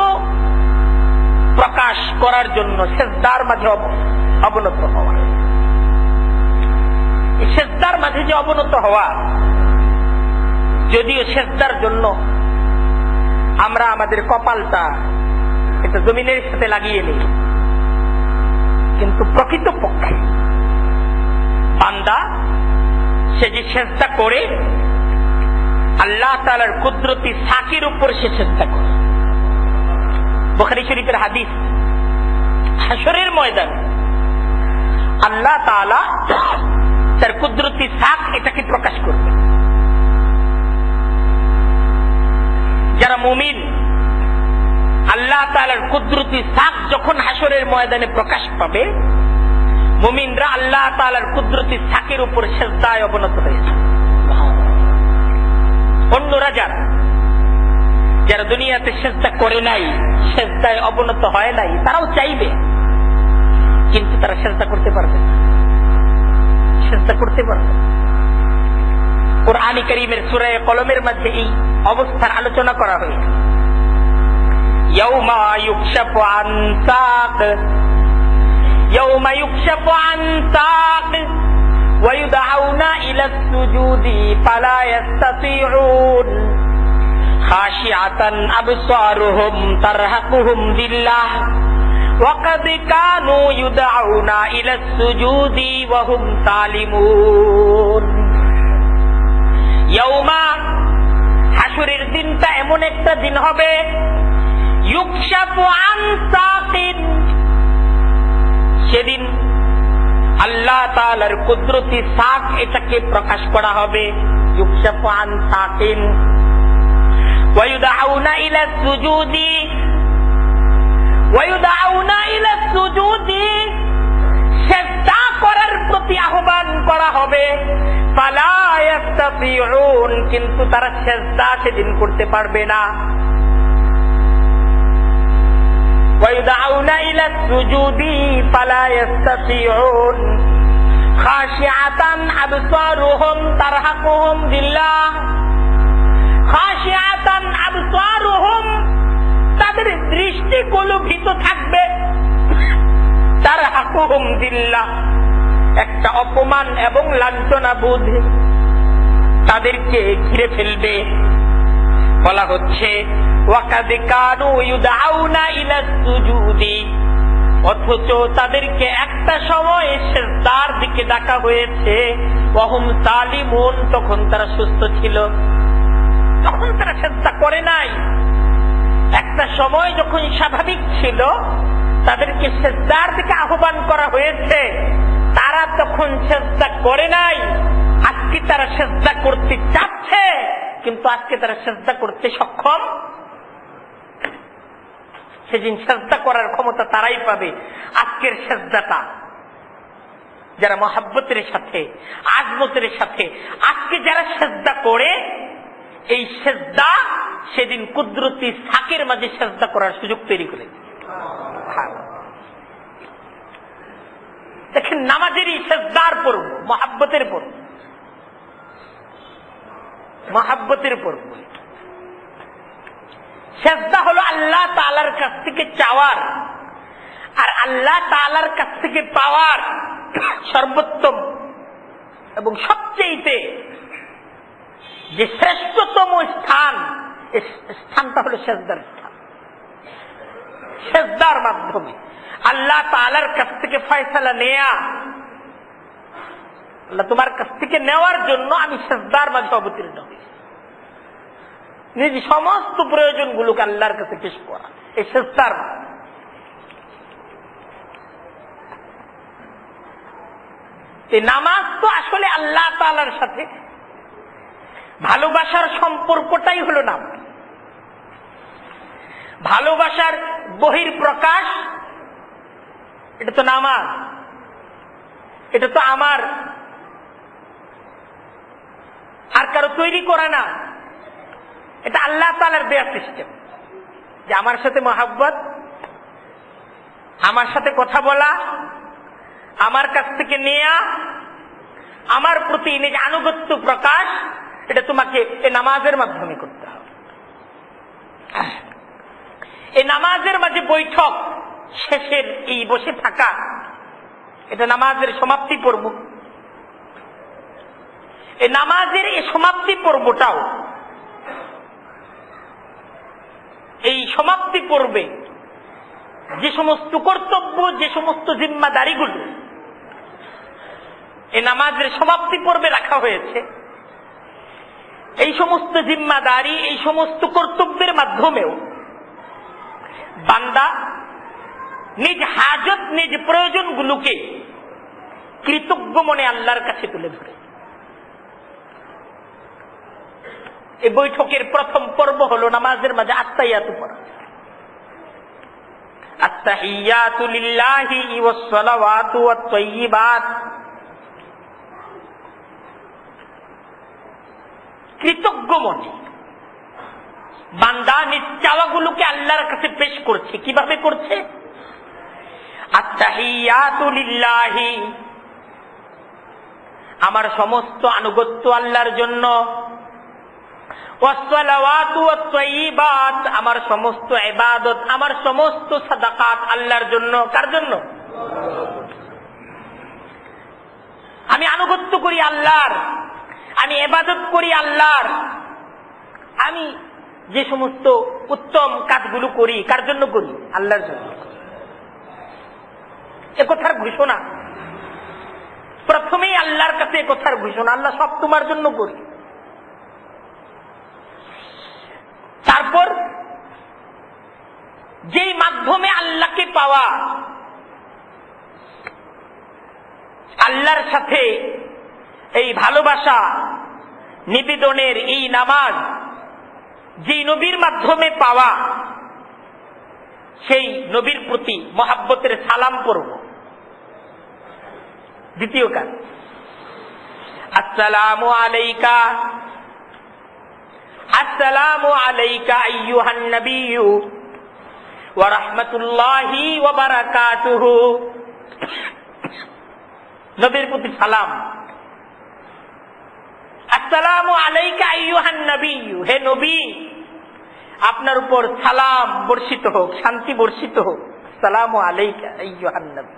প্রকাশ করার জন্য সিজদার মাঝে অবনত হওয়া। এই সিজদার মাঝে যে অবনত হওয়া, যদিও সিজদার জন্য আমরা আমাদের কপালটা এটা জমিনের সাথে লাগিয়ে নেই, কিন্তু প্রকৃতপক্ষে বান্দা সে যে সিজদা করে আল্লাহ তাআলার কুদরতি সাকির উপর সে সিজদা করে। বুখারী শরীফের হাদিস, হাশরের ময়দান আল্লাহ তাআলা তার কুদরতি সাক এটাকে প্রকাশ করবে। যারা মুমিন, আল্লাহ তাআলার কুদরতি সাক যখন হাশরের ময়দানে প্রকাশ পাবে, মুমিনরা আল্লাহ তাআলার কুদরতি সাকের উপর সিজদায় অবনত হয়েছে। অন্যরা যারা দুনিয়াতে সিজদা করে নাই, সিজদায় অবনত হয় নাই, তারাও চাইবে, কিন্তু তারা সিজদা করতে পারবে না। সিজদা করতে পারবে। কুরআন কারীমের সূরা কলমের মধ্যে এই অবস্থার আলোচনা করা হয়েছে। ইয়াউমা ইউকশাফু আন সাক, ইয়াউমা ইউকশাফু আন সাক ওয়া ইউদআউনা ইলা সুজুদি ফালা ইস্তাতিউন খাশিআতান আবসারুহুম তারহাকুহুম যিল্লাহ ওয়া ক্বাদ কানু ইউদআউনা ইলা সুজুদি ওয়া হুম সালিমুন। ইয়াউমা, হাশরের দিনটা এমন একটা দিন হবে, ইউকশাফু আন সাকিন, সেদিন আল্লাহ তাআলার কুদরতি সাক এটাকে প্রকাশ করা হবে। ইউকশাফু আন সাকিন ওয়া ইউদআউনা ইলা সুজুদি, ওয়া ইউদআউনা ইলা সুজুদি, সিজদা করার প্রতি আহ্বান করা হবে। ফালা ইস্তাতিউন, কিন্তু তারা সিজদা সেদিন করতে পারবে না। ওয়া ইউদআউনা ইলা সুজুদি ফালা ইস্তাতিউন খাশিআতান আবসারুহুম তারহাকুহুম যিল্লাহ, খাশিআতান আবসারুহুম, তাদের দৃষ্টিগুলো ভীত থাকবে, তারহাকুহুম যিল্লাহ, একটা অপমান এবং লাঞ্ছনা বোধ তাদেরকে ঘিরে ফেলবে। বলা হচ্ছে ওয়া ক্বাদ কানু ইউদআউনা ইলা সুজুদি, অথচ তাদেরকে একটা সময় সিজদার দিকে ডাকা হয়েছে। ওয়া হুম সালিমুন, তখন তারা সুস্থ ছিল, তখন তারা সিজদা করে নাই। একটা সময় যখন স্বাভাবিক ছিল, তাদেরকে সিজদার দিকে আহ্বান করা হয়েছে, তারা তখন সিজদা করে নাই। আজকে তারা সিজদা করতে চাচ্ছে, কিন্তু আজকে তারা সিজদা করতে সক্ষম। সেদিন সিজদা করার ক্ষমতা তারাই পাবে। আজকের সিজদাটা যারা মহাব্বতের সাথে, আজমতের সাথে আজকে যারা সেজদা করে, এই সেজদা সেদিন কুদরতি সাকের মাঝে সেজদা করার সুযোগ তৈরি করে। দেখেন, নামাজেরই সেজদার পর্ব, মহাব্বতের পর্ব, মহাব্বতের পর্ব। সেজদা হলো আল্লাহ তাআলার কাছ থেকে চাওয়ার আর আল্লাহ তাআলার কাছ থেকে পাওয়ার সর্বোত্তম এবং সবচেয়ে যে শ্রেষ্ঠতম স্থান, স্থানটা হলো সেজদার স্থান। সেজদার মাধ্যমে আল্লাহ তাআলার কাছ থেকে ফয়সালা নেয়া, আল্লাহ তোমার কাছ থেকে নেওয়ার জন্য আমি সেজদার মাঝে অবতীর্ণ হই, নিজ সমস্ত প্রয়োজনগুলোকে আল্লাহর কাছে পেশ করা, এই সেজদার মাধ্যমে। নামাজ তো আসলে আল্লাহ তাআলার সাথে ভালোবাসার সম্পর্কটাই হলো নামাজ। ভালোবাসার বহির প্রকাশ এটা তো নামাজ, এটা তো আমার আর কারো তৈরি করা না, এটা আল্লাহ তাআলার দেয়া সিস্টেম, যে আমার সাথে মহাব্বত, আমার সাথে কথা বলা, আমার কাছ থেকে নেয়া, আমার প্রতি নিজ আনুগত্য প্রকাশ, এটা তোমাকে এই নামাজের মাধ্যমে করতে হবে। এই নামাজের মাঝে বৈঠক, শেষের এই বসে থাকা, এটা নামাজের সমাপ্তি পর্ব। এই নামাজের এই সমাপ্তি পর্বটাও, এই সমাপ্তি পর্বে যে সমস্ত কর্তব্য, যে সমস্ত জিম্মাদারিগুলো এই নামাজের সমাপ্তি পর্বে রাখা হয়েছে, এই সমস্ত জিম্মাদারি, এই সমস্ত কর্তব্যের মাধ্যমেও বান্দা নিজ হাজত, নিজ প্রয়োজনগুলোকে কৃতজ্ঞ মনে আল্লাহর কাছে তুলে ধরে। এই বৈঠকের প্রথম পর্ব হলো নামাজের মাঝে আত্তাহিয়াতু পড়া। আত্তাহিয়াতু লিল্লাহি ওয়াস সালাওয়াতু ওয়াত তাইয়্যিবাত। কৃতজ্ঞ মনে বান্দা নিজ চাওয়াগুলোকে আল্লাহর কাছে পেশ করছে। কিভাবে করছে? আত্তাহিয়াতু লিল্লাহি, আমার সমস্ত আনুগত্য আল্লাহর জন্য, ওয়াস সালাওয়াতু ওয়াত তাইয়্যিবাত, আমার সমস্ত ইবাদত, আমার সমস্ত সাদাকাত আল্লাহর জন্য। কার জন্য? আমি আনুগত্য করি আল্লাহর, আমি ইবাদত করি আল্লাহর, আমি যে সমস্ত উত্তম কাজগুলো করি কার জন্য করি? আল্লাহর জন্য। এ কথার ঘোষণা প্রথমেই আল্লাহর কাছে, এ কথার ঘোষণা, আল্লাহ সব তোমার জন্য করি। তারপর যেই মাধ্যমে আল্লাহকে পাওয়া, আল্লাহর সাথে এই ভালোবাসা নিবেদনের এই নামাজ, যেই নবীর মাধ্যমে পাওয়া, সেই নবীর প্রতি মহাব্বতের সালাম পড়ব। দ্বিতীয় কাজ, আসসালামু আলাইকা, আসসালামু আলাইকা আইয়ুহান নবিয়্যু ওয়া রাহমাতুল্লাহি ওয়া বারাকাতুহু। নবীর প্রতি সালাম। আসসালামু আলাইকা আইয়ুহান নবিয়্যু, হে নবী, আপনার উপর সালাম বর্ষিত হোক, শান্তি বর্ষিত হোক। আসসালামু আলাইকা আইয়ুহান নবী।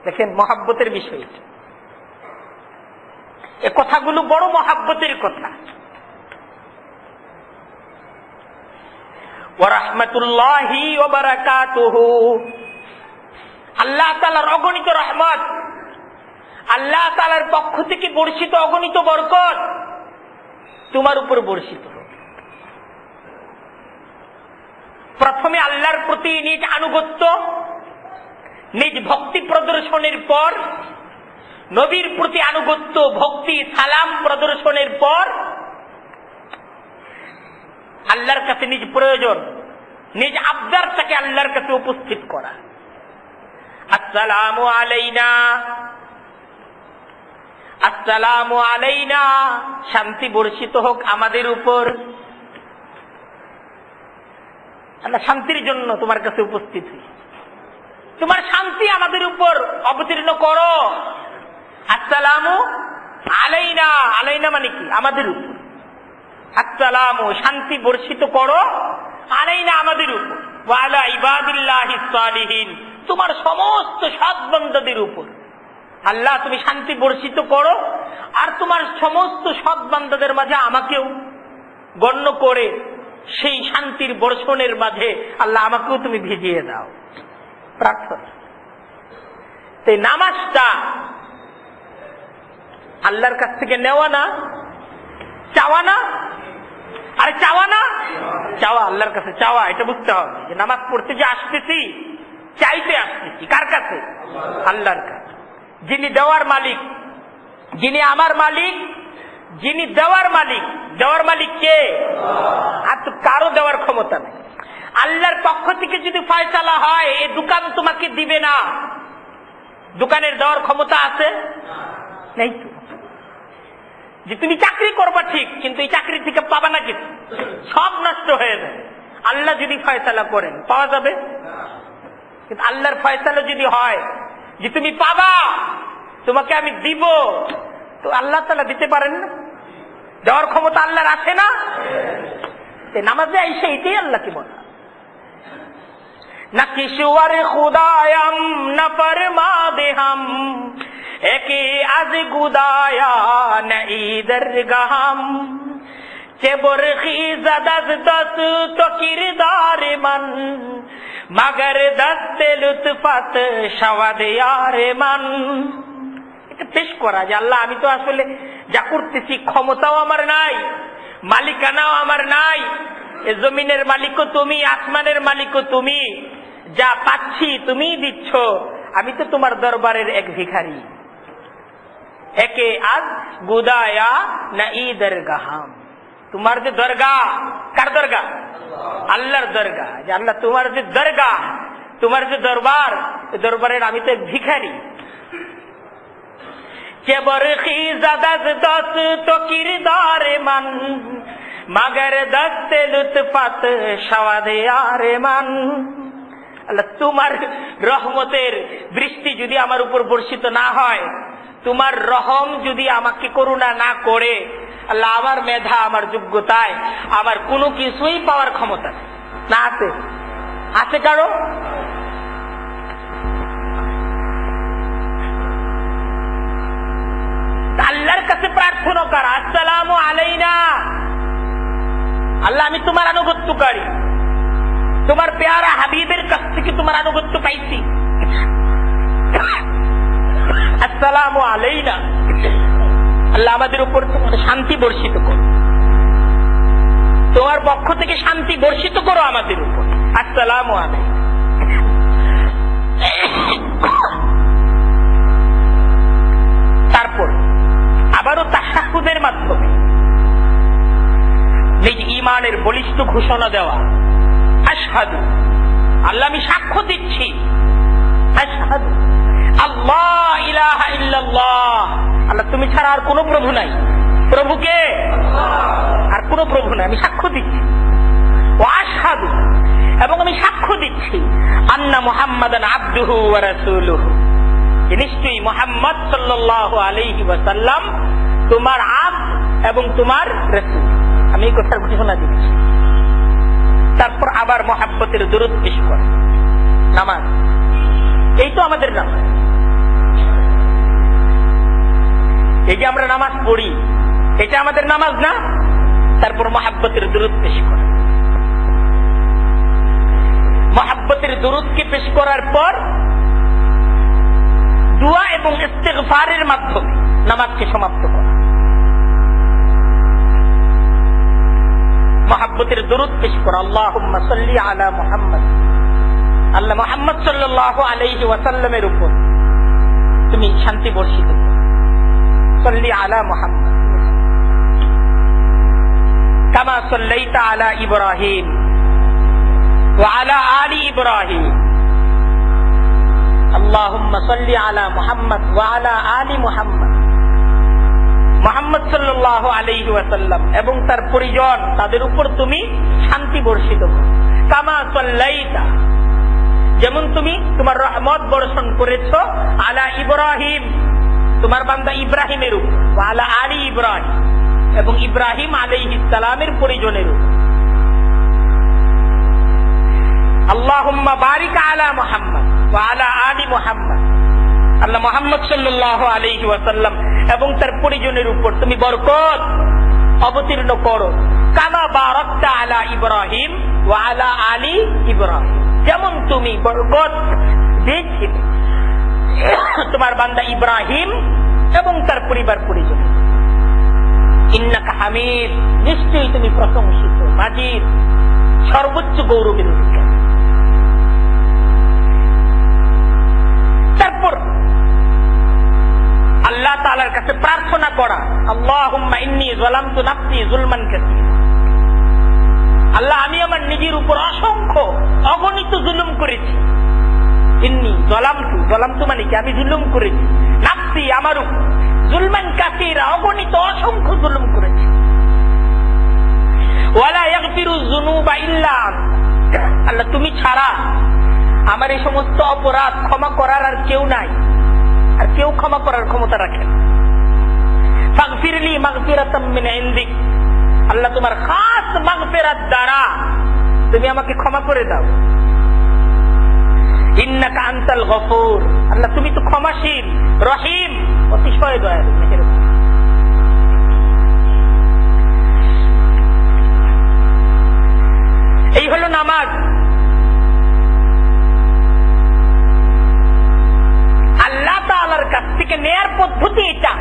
দেখেন মহাব্বতের বিষয়, এ কথাগুলো বড় মহাব্বতের কথা। ওয়া রাহমাতুল্লাহি ওয়া বারাকাতুহু, আল্লাহ তাআলার অগণিত রহমত, আল্লাহ তাআলার পক্ষ থেকে বর্ষিত অগণিত বরকত তোমার উপর বর্ষিত হোক। প্রথমে আল্লাহর প্রতি নিজ আনুগত্য, নিজ ভক্তি প্রদর্শনের পর, নবীর প্রতি আনুগত্য, ভক্তি, সালাম প্রদর্শনের পর আল্লাহর কাছে নিজ প্রয়োজন, নিজ আবদারটাকে আল্লাহর কাছে উপস্থিত করা। আসসালামু আলাইনা, আসসালামু আলাইনা, শান্তি বর্ষিত হোক আমাদের উপর। আল্লাহ শান্তির জন্য তোমার কাছে উপস্থিত হই, তোমার শান্তি আমাদের উপর অবতীর্ণ করো। আসসালামু আলাইনা, আলাইনা মানে কি? আমাদের উপর। আসসালামু, শান্তি বর্ষিত করো আলাইনা, আমাদের উপর। ওয়া আলা ইবাদিল্লাহিস সালিহিন, তোমার সমস্ত সৎ বান্দাদের উপর। আল্লাহ তুমি শান্তি বর্ষিত করো, আর তোমার সমস্ত সৎ বান্দাদের মাঝে আমাকেও গণ্য করে সেই শান্তির বর্ষণের মাঝে আল্লাহ আমাকেও তুমি ভিজিয়ে দাও। প্রার্থনা। এই নামাজটা আল্লাহর কাছ থেকে নেওয়া না, চাওয়া না। আরে চাওয়া না, চাওয়া আল্লাহর কাছে চাওয়া। এটা বুঝতে হবে যে নামাজ পড়তে যে আসতেছি, চাইতে আসতেছি কার কাছে? আল্লাহর কাছে, যিনি দেওয়ার মালিক, যিনি আমার মালিক, যিনি দেওয়ার মালিক। দেওয়ার মালিক কে? আর তো কারো দেওয়ার ক্ষমতা নেই। আল্লাহর পক্ষ থেকে যদি ফয়সালা হয় এই দোকান তোমাকে দিবে না, দোকানের দেওয়ার ক্ষমতা আছে? নেই তো। যে তুমি চাকরি করবা ঠিক, কিন্তু এই চাকরি থেকে পাবা না কিছু, সব নষ্ট হয়ে যাবে। আল্লাহ যদি ফয়সালা করেন পাওয়া যাবে, কিন্তু আল্লাহর ফয়সালা যদি হয় যে তুমি পাবা, তোমাকে আমি দিব, তো আল্লাহ তাআলা দিতে পারেন না? দেওয়ার ক্ষমতা আল্লাহর আছে না? নামাজে আইসা এটাই আল্লাহকে বলা, না কিশোর খুদায়াম না ফরমা দে হাম একে আজ গুদায়া না ইদর গাহাম চে বরখি জাদাজ দস তো কিরদার মন মগর দস্তে লুৎফত শাওয়াদ ইয়ার মন। এটা পেশ করা যে আল্লাহ আমি তো আসলে যা করতেছি ক্ষমতাও আমার নাই, মালিকানাও আমার নাই। এ জমিনের মালিকও তুমি, আসমানের মালিকও তুমি, যা পাচ্ছি তুমি দিচ্ছ, আমি তো তোমার দরবারের এক ভিখারি। একে আজ গুদায়া না ইদর গাহাম, তোমার যে দরগা, কার দরগা? আল্লাহর দরগা। যে আল্লাহ তোমার যে দরগা, তোমার যে দরবার, দরবারের আমি তো এক ভিখারি। কে বরখি জাদাজ দস তো কিরদার মন মগর দস্তে লুৎফত শাওয়াদ ইয়ার মন। আল্লাহ তোমার রহমতের বৃষ্টি যদি আমার উপর বর্ষিত না হয়, তোমার রহম যদি আমাকে করুণা না করে, আল্লাহ আমার মেধা, আমার যোগ্যতায় আমার কোনো কিছুই পাওয়ার ক্ষমতা না আছে। আছে কারো? আল্লাহর কাছে প্রার্থনা কর, আসসালামু আলাইনা, আল্লাহ আমি তোমার আনুগত্যকারী, তোমার পেয়ারা হাবিবের কাছ থেকে তোমার আনুগত্য পাইছি। আসসালামু আলাইনা, আল্লাহ আমাদের উপর তোমার শান্তি বর্ষিত করো, তোমার পক্ষ থেকে শান্তি বর্ষিত করো আমাদের উপর। আসসালামু আলাইনা। তারপর আবারও তাশাহুদের মাধ্যমে নিজ ঈমানের বলিষ্ঠ ঘোষণা দেওয়া, আশহাদু, আল্লাহ আমি সাক্ষ্য দিচ্ছি, আশহাদু আল্লাহ ইলাহা ইল্লাল্লাহ, আল্লাহ তুমি ছাড়া আর কোন প্রভু নাই। প্রভুকে? আর কোন প্রভু নাই, আমি সাক্ষ্য দিচ্ছি। ওয়া আশহাদু, এবং আমি সাক্ষ্য দিচ্ছি, আন্না মুহাম্মাদান আবদুহু ওয়া রাসূলুহু, নিশ্চয়ই মুহাম্মদ সাল্লাল্লাহু আলাইহি ওয়াসাল্লাম তোমার আব্দ এবং তোমার রাসূল। আমি এই কথার ঘোষণা দিচ্ছি। তারপর আবার মুহাব্বতের দরুদ পেশ করে। নামাজ, এই তো আমাদের নামাজ। এই যে আমরা নামাজ পড়ি, এটা আমাদের নামাজ না? তারপর মুহাব্বতের দরুদ পেশ করে। মুহাব্বতের দরুদকে পেশ করার পর দুআ এবং ইস্তিগফারের মাধ্যমে নামাজকে সমাপ্ত করা। মুহাব্বতের দরুদ পেশ করা, আল্লাহুম্মা সাল্লি আলা মুহাম্মদ, আল্লাহ মুহাম্মদ সাল্লাল্লাহু আলাইহি ওয়াসাল্লামের উপর তুমি শান্তি বর্ষিত করো। সাল্লি আলা মুহাম্মদ কামা সাল্লাইতা আলা ইব্রাহিম ওয়া আলা আলি ইব্রাহিম আল্লাহুম্মা সাল্লি আলা মুহাম্মদ ওয়া আলা আলি মুহাম্মদ, মুহাম্মদ সাল্লাল্লাহু আলাইহি ওয়াসাল্লাম এবং তার পরিজন তাদের উপর তুমি শান্তি বর্ষিত করো। কামা সাল্লাইতা, যেমন তুমি তোমার রহমত বর্ষণ করেছো আলা ইব্রাহিম, তোমার বান্দা ইব্রাহিমের উপর, ওয়া আলা আলি ইব্রাহিম এবং ইব্রাহিম আলাইহিস সালামের পরিজনের উপর। আল্লাহুম্মা বারিক আলা মুহাম্মদ ওয়া আলা আলি মুহাম্মদ, আল্লাহ মুহাম্মদ সাল্লাল্লাহু আলাইহি ওয়াসাল্লাম এবং তার পরিজনের উপর তুমি বরকত অবতীর্ণ করো। কামা বারাকতা আলা ইব্রাহিম ওয়া আলা আলি ইব্রাহিম, যেমন তুমি বরকত দিয়েছিলে তোমার বান্দা ইব্রাহিম এবং তার পরিবার পরিজন। ইন্নাকা হামিদ, নিশ্চয়ই তুমি প্রশংসিত, মাজিদ, সর্বোচ্চ গৌরবের অধিকারী। তারপর আল্লাহ তাআলার কাছে প্রার্থনা করা, আল্লাহুম্মা ইন্নী যালামতু নাফসি যুলমান কাসীরা, আল্লাহ আমি আমার নিজের উপর অসংখ্য অগণিত জুলুম করেছি। ইন্নী যালামতু, যালামতু মানে কি আমি জুলুম করেছি, নাফসি আমার উপর, যুলমান কাসীরা অগণিত অসংখ্য জুলুম করেছি। ওয়ালা ইয়াগফিরু যুনুবা ইল্লা আনতা, আল্লাহ তুমি ছাড়া আমার এই সমস্ত অপরাধ ক্ষমা করার আর কেউ নাই, আর কেউ ক্ষমা করার ক্ষমতা রাখেন। ফাগফিরলি মাগফিরাতাম মিন ইনদিক, আল্লাহ তোমার খাস মাগফিরাত দ্বারা তুমি আমাকে ক্ষমা করে দাও। ইন্নাকা আনতাল গফুর, আল্লাহ তুমি তো ক্ষমাশীল, রহিম, অতিশয় দয়ালু, মেহেরবান। এই হলো নামাজ। আল্লাহ তাআলার কাছ থেকে নেয়ার পদ্ধতি এটা,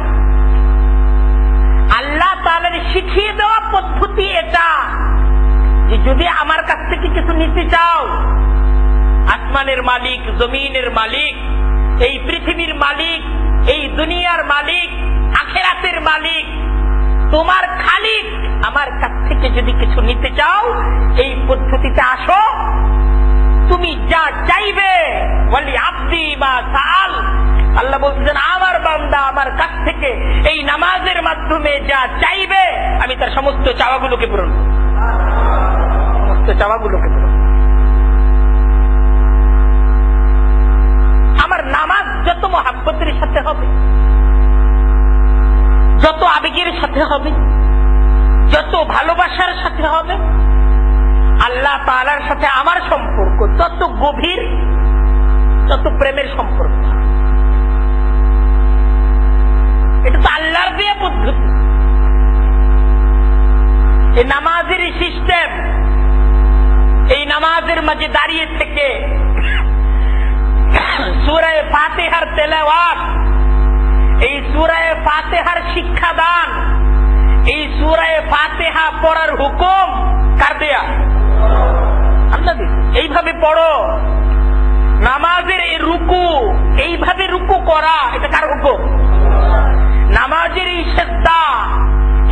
আল্লাহ তাআলার শিখিয়ে দেওয়া পদ্ধতি এটা, যে যদি আমার কাছ থেকে কিছু নিতে চাও, আসমানের মালিক, জমিনের মালিক, এই পৃথিবীর মালিক, এই দুনিয়ার মালিক, আখিরাতের মালিক, তোমার খালিক, আমার কাছ থেকে যদি কিছু নিতে চাও এই পদ্ধতিতে আসো, তুমি যা চাইবে, ওয়ালি আব্দি মা সাআল, আল্লাহ বলছেন আমার বান্দা আমার কাছ থেকে এই নামাজের মাধ্যমে যা চাইবে আমি তার সমস্ত চাওয়াগুলোকে পূরণ করব, সমস্ত চাওয়াগুলোকে পূরণ। আমার নামাজ যত মহাব্বতের সাথে হবে, যত আবেগের সাথে হবে, যত ভালোবাসার সাথে হবে, আল্লাহ তাআলার সাথে আমার সম্পর্ক তত গভীর, তত প্রেমের সম্পর্ক। এটা তো আল্লাহর দেয়া পদ্ধতি। এই নামাজের সিস্টেম, এই নামাজের মাঝে দাঁড়িয়ে থেকে সূরা ফাতিহার তেলাওয়াত, এই সূরা ফাতিহার শিক্ষাদান, এই সূরা ফাতিহা পড়ার হুকুম কার দেয়া? আল্লাহ দিয়েছে। এইভাবে পড়ো। নামাজের এই রুকু, এইভাবে রুকু করা, এটা কার হুকুম? নামাজের এই সিজদা,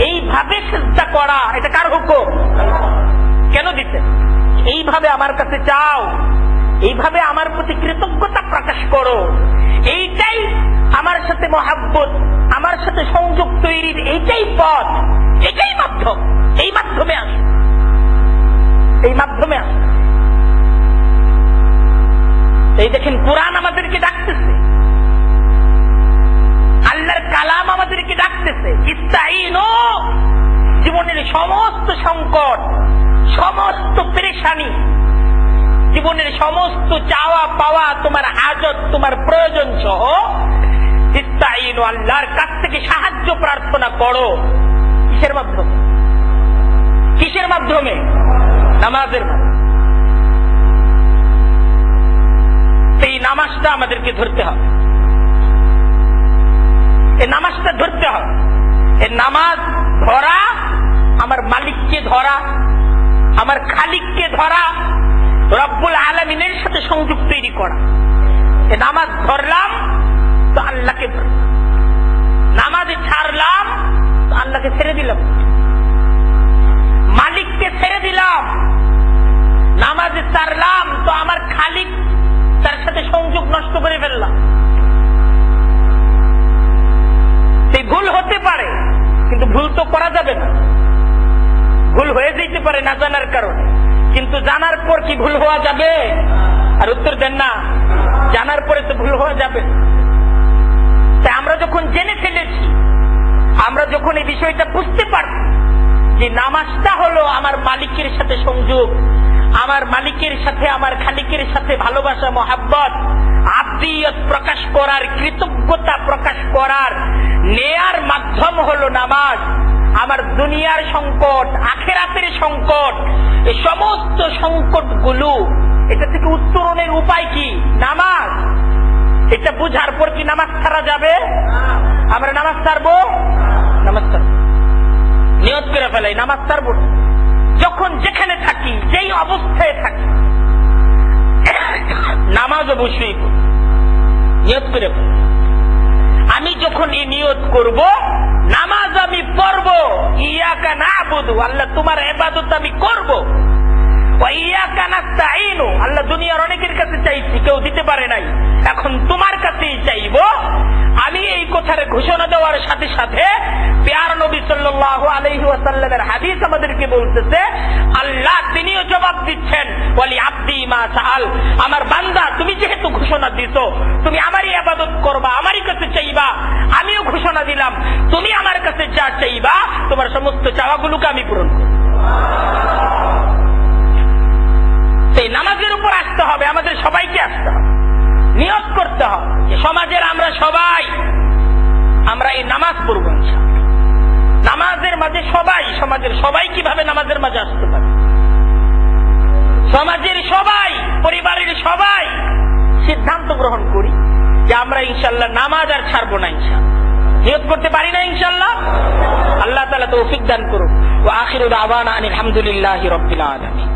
এইভাবে সিজদা করা, এটা কার হুকুম? কেন দিতে? এইভাবে আমার কাছে চাও, এইভাবে আমার প্রতি কৃতজ্ঞতা প্রকাশ করো, এইটাই আমার সাথে মহাব্বত, আমার সাথে সংযোগ তৈরির এইটাই পথ, এটাই মাধ্যম। এই মাধ্যমে আস, এই মাধ্যমে আস। এই দেখেন কোরআন আমাদেরকে ডাকতেছে, আল্লাহর কালাম আমাদেরকে ডাকতেছে, ইস্তাইনু, জীবনের সমস্ত সংকট, সমস্ত পেরেশানি, জীবনের সমস্ত চাওয়া পাওয়া, তোমার হাজত, তোমার প্রয়োজন সহ ইস্তাইনু, আল্লাহর কাছ থেকে সাহায্য প্রার্থনা করো। কিসের মাধ্যমে? কিসের মাধ্যমে? নামাজের মাধ্যমে। এই নামাজটা আমাদেরকে ধরতে হবে, এই নামাজটা ধরতে হবে। এই নামাজ ধরা, আমার মালিককে ধরা, আমার খালিককে ধরা, রব্বুল আলামিনের সাথে সংযোগ তৈরি করা। এই নামাজ ধরলাম তো আল্লাহকে ধরলাম, নামাজে ছাড়লাম তো আল্লাহকে ছেড়ে দিলাম, মালিককে ছেড়ে দিলাম। নামাজে ছাড়লাম তো আমার খালিক, তার সাথে সংযোগ নষ্ট করে ফেললাম। ভুল হয়ে যেতে পারে না জানার কারণে, কিন্তু জানার পর কি ভুল হওয়া যাবে? আর উত্তর দেন না, জানার পরে তো ভুল হওয়া যাবে। তাই আমরা যখন জেনে ফেলেছি, আমরা যখন এই বিষয়টা বুঝতে পারছি যে নামাজটা হলো আমার মালিকের সাথে সংযোগ, আমার মালিকের সাথে, আমার খালিকের সাথে ভালোবাসা, মহাব্বত, আব্দিয়ত প্রকাশ করার, কৃতজ্ঞতা প্রকাশ করার নেয়ার মাধ্যম হলো নামাজ। আমার দুনিয়ার সংকট, আখিরাতের সংকট, এই সমস্ত সংকটগুলো, এটা থেকে উত্তরণের উপায় কি? নামাজ। এটা বুঝার পর কি নামাজ ছাড়া যাবে? আমরা নামাজ ছাড়বো? নামাজ ছাড়বো, নিয়ত করে ফেলাই নামাজ ছাড়বো। যখন যেখানে থাকি, যেই অবস্থায় থাকি, নামাজ অবশ্যই নিয়ত করে ফেলি। আমি যখন এই নিয়ত করব, নামাজ আমি পড়ব, ইয়াকা না'বুদু, আল্লাহ তোমার ইবাদত আমি করব, ওয়া ইয়াকা নাস্তাঈনু, আল্লাহ দুনিয়ার অনেকের কাছে চাইছি, কেউ দিতে পারে নাই, এখন তোমার কাছেই চাইব। আমি এই কথার ঘোষণা দেওয়ার সাথে সাথে প্যার নবী সাল্লাল্লাহু আলাইহি ওয়াসাল্লামের হাদিস আমাদেরকে বলতেছে, আল্লাহ তিনিও জবাব দিচ্ছেন, ওয়ালি আব্দি মা সাআল, আমার বান্দা তুমি যেহেতু ঘোষণা দিছো তুমি আমারই ইবাদত করবা, আমারই কাছে চাইবা, আমিও ঘোষণা দিলাম তুমি আমার কাছে যা চাইবা তোমার সমস্ত চাওয়াগুলোকে আমি পূরণ করব। সেই নামাজের উপর আসতে হবে, আমাদের সবাইকে আসতে হবে, নিয়ত করতে হবে। সমাজের আমরা সবাই, আমরা এই নামাজ পড়ব ইনশাআল্লাহ। নামাজের মাঝে সবাই, সমাজের সবাই কিভাবে নামাজের মাঝে আসতে পারে? সমাজের সবাই, পরিবারের সবাই সিদ্ধান্ত গ্রহণ করি যে আমরা ইনশাআল্লাহ নামাজ আর ছাড়বো না। ইনশাআল্লাহ নিয়ত করতে পারি না ইনশাআল্লাহ? আল্লাহ তাআলা তৌফিক দান করুন। ওয়া আখিরু দাওয়ানা আনিল হামদুলিল্লাহি রাব্বিল আলামিন।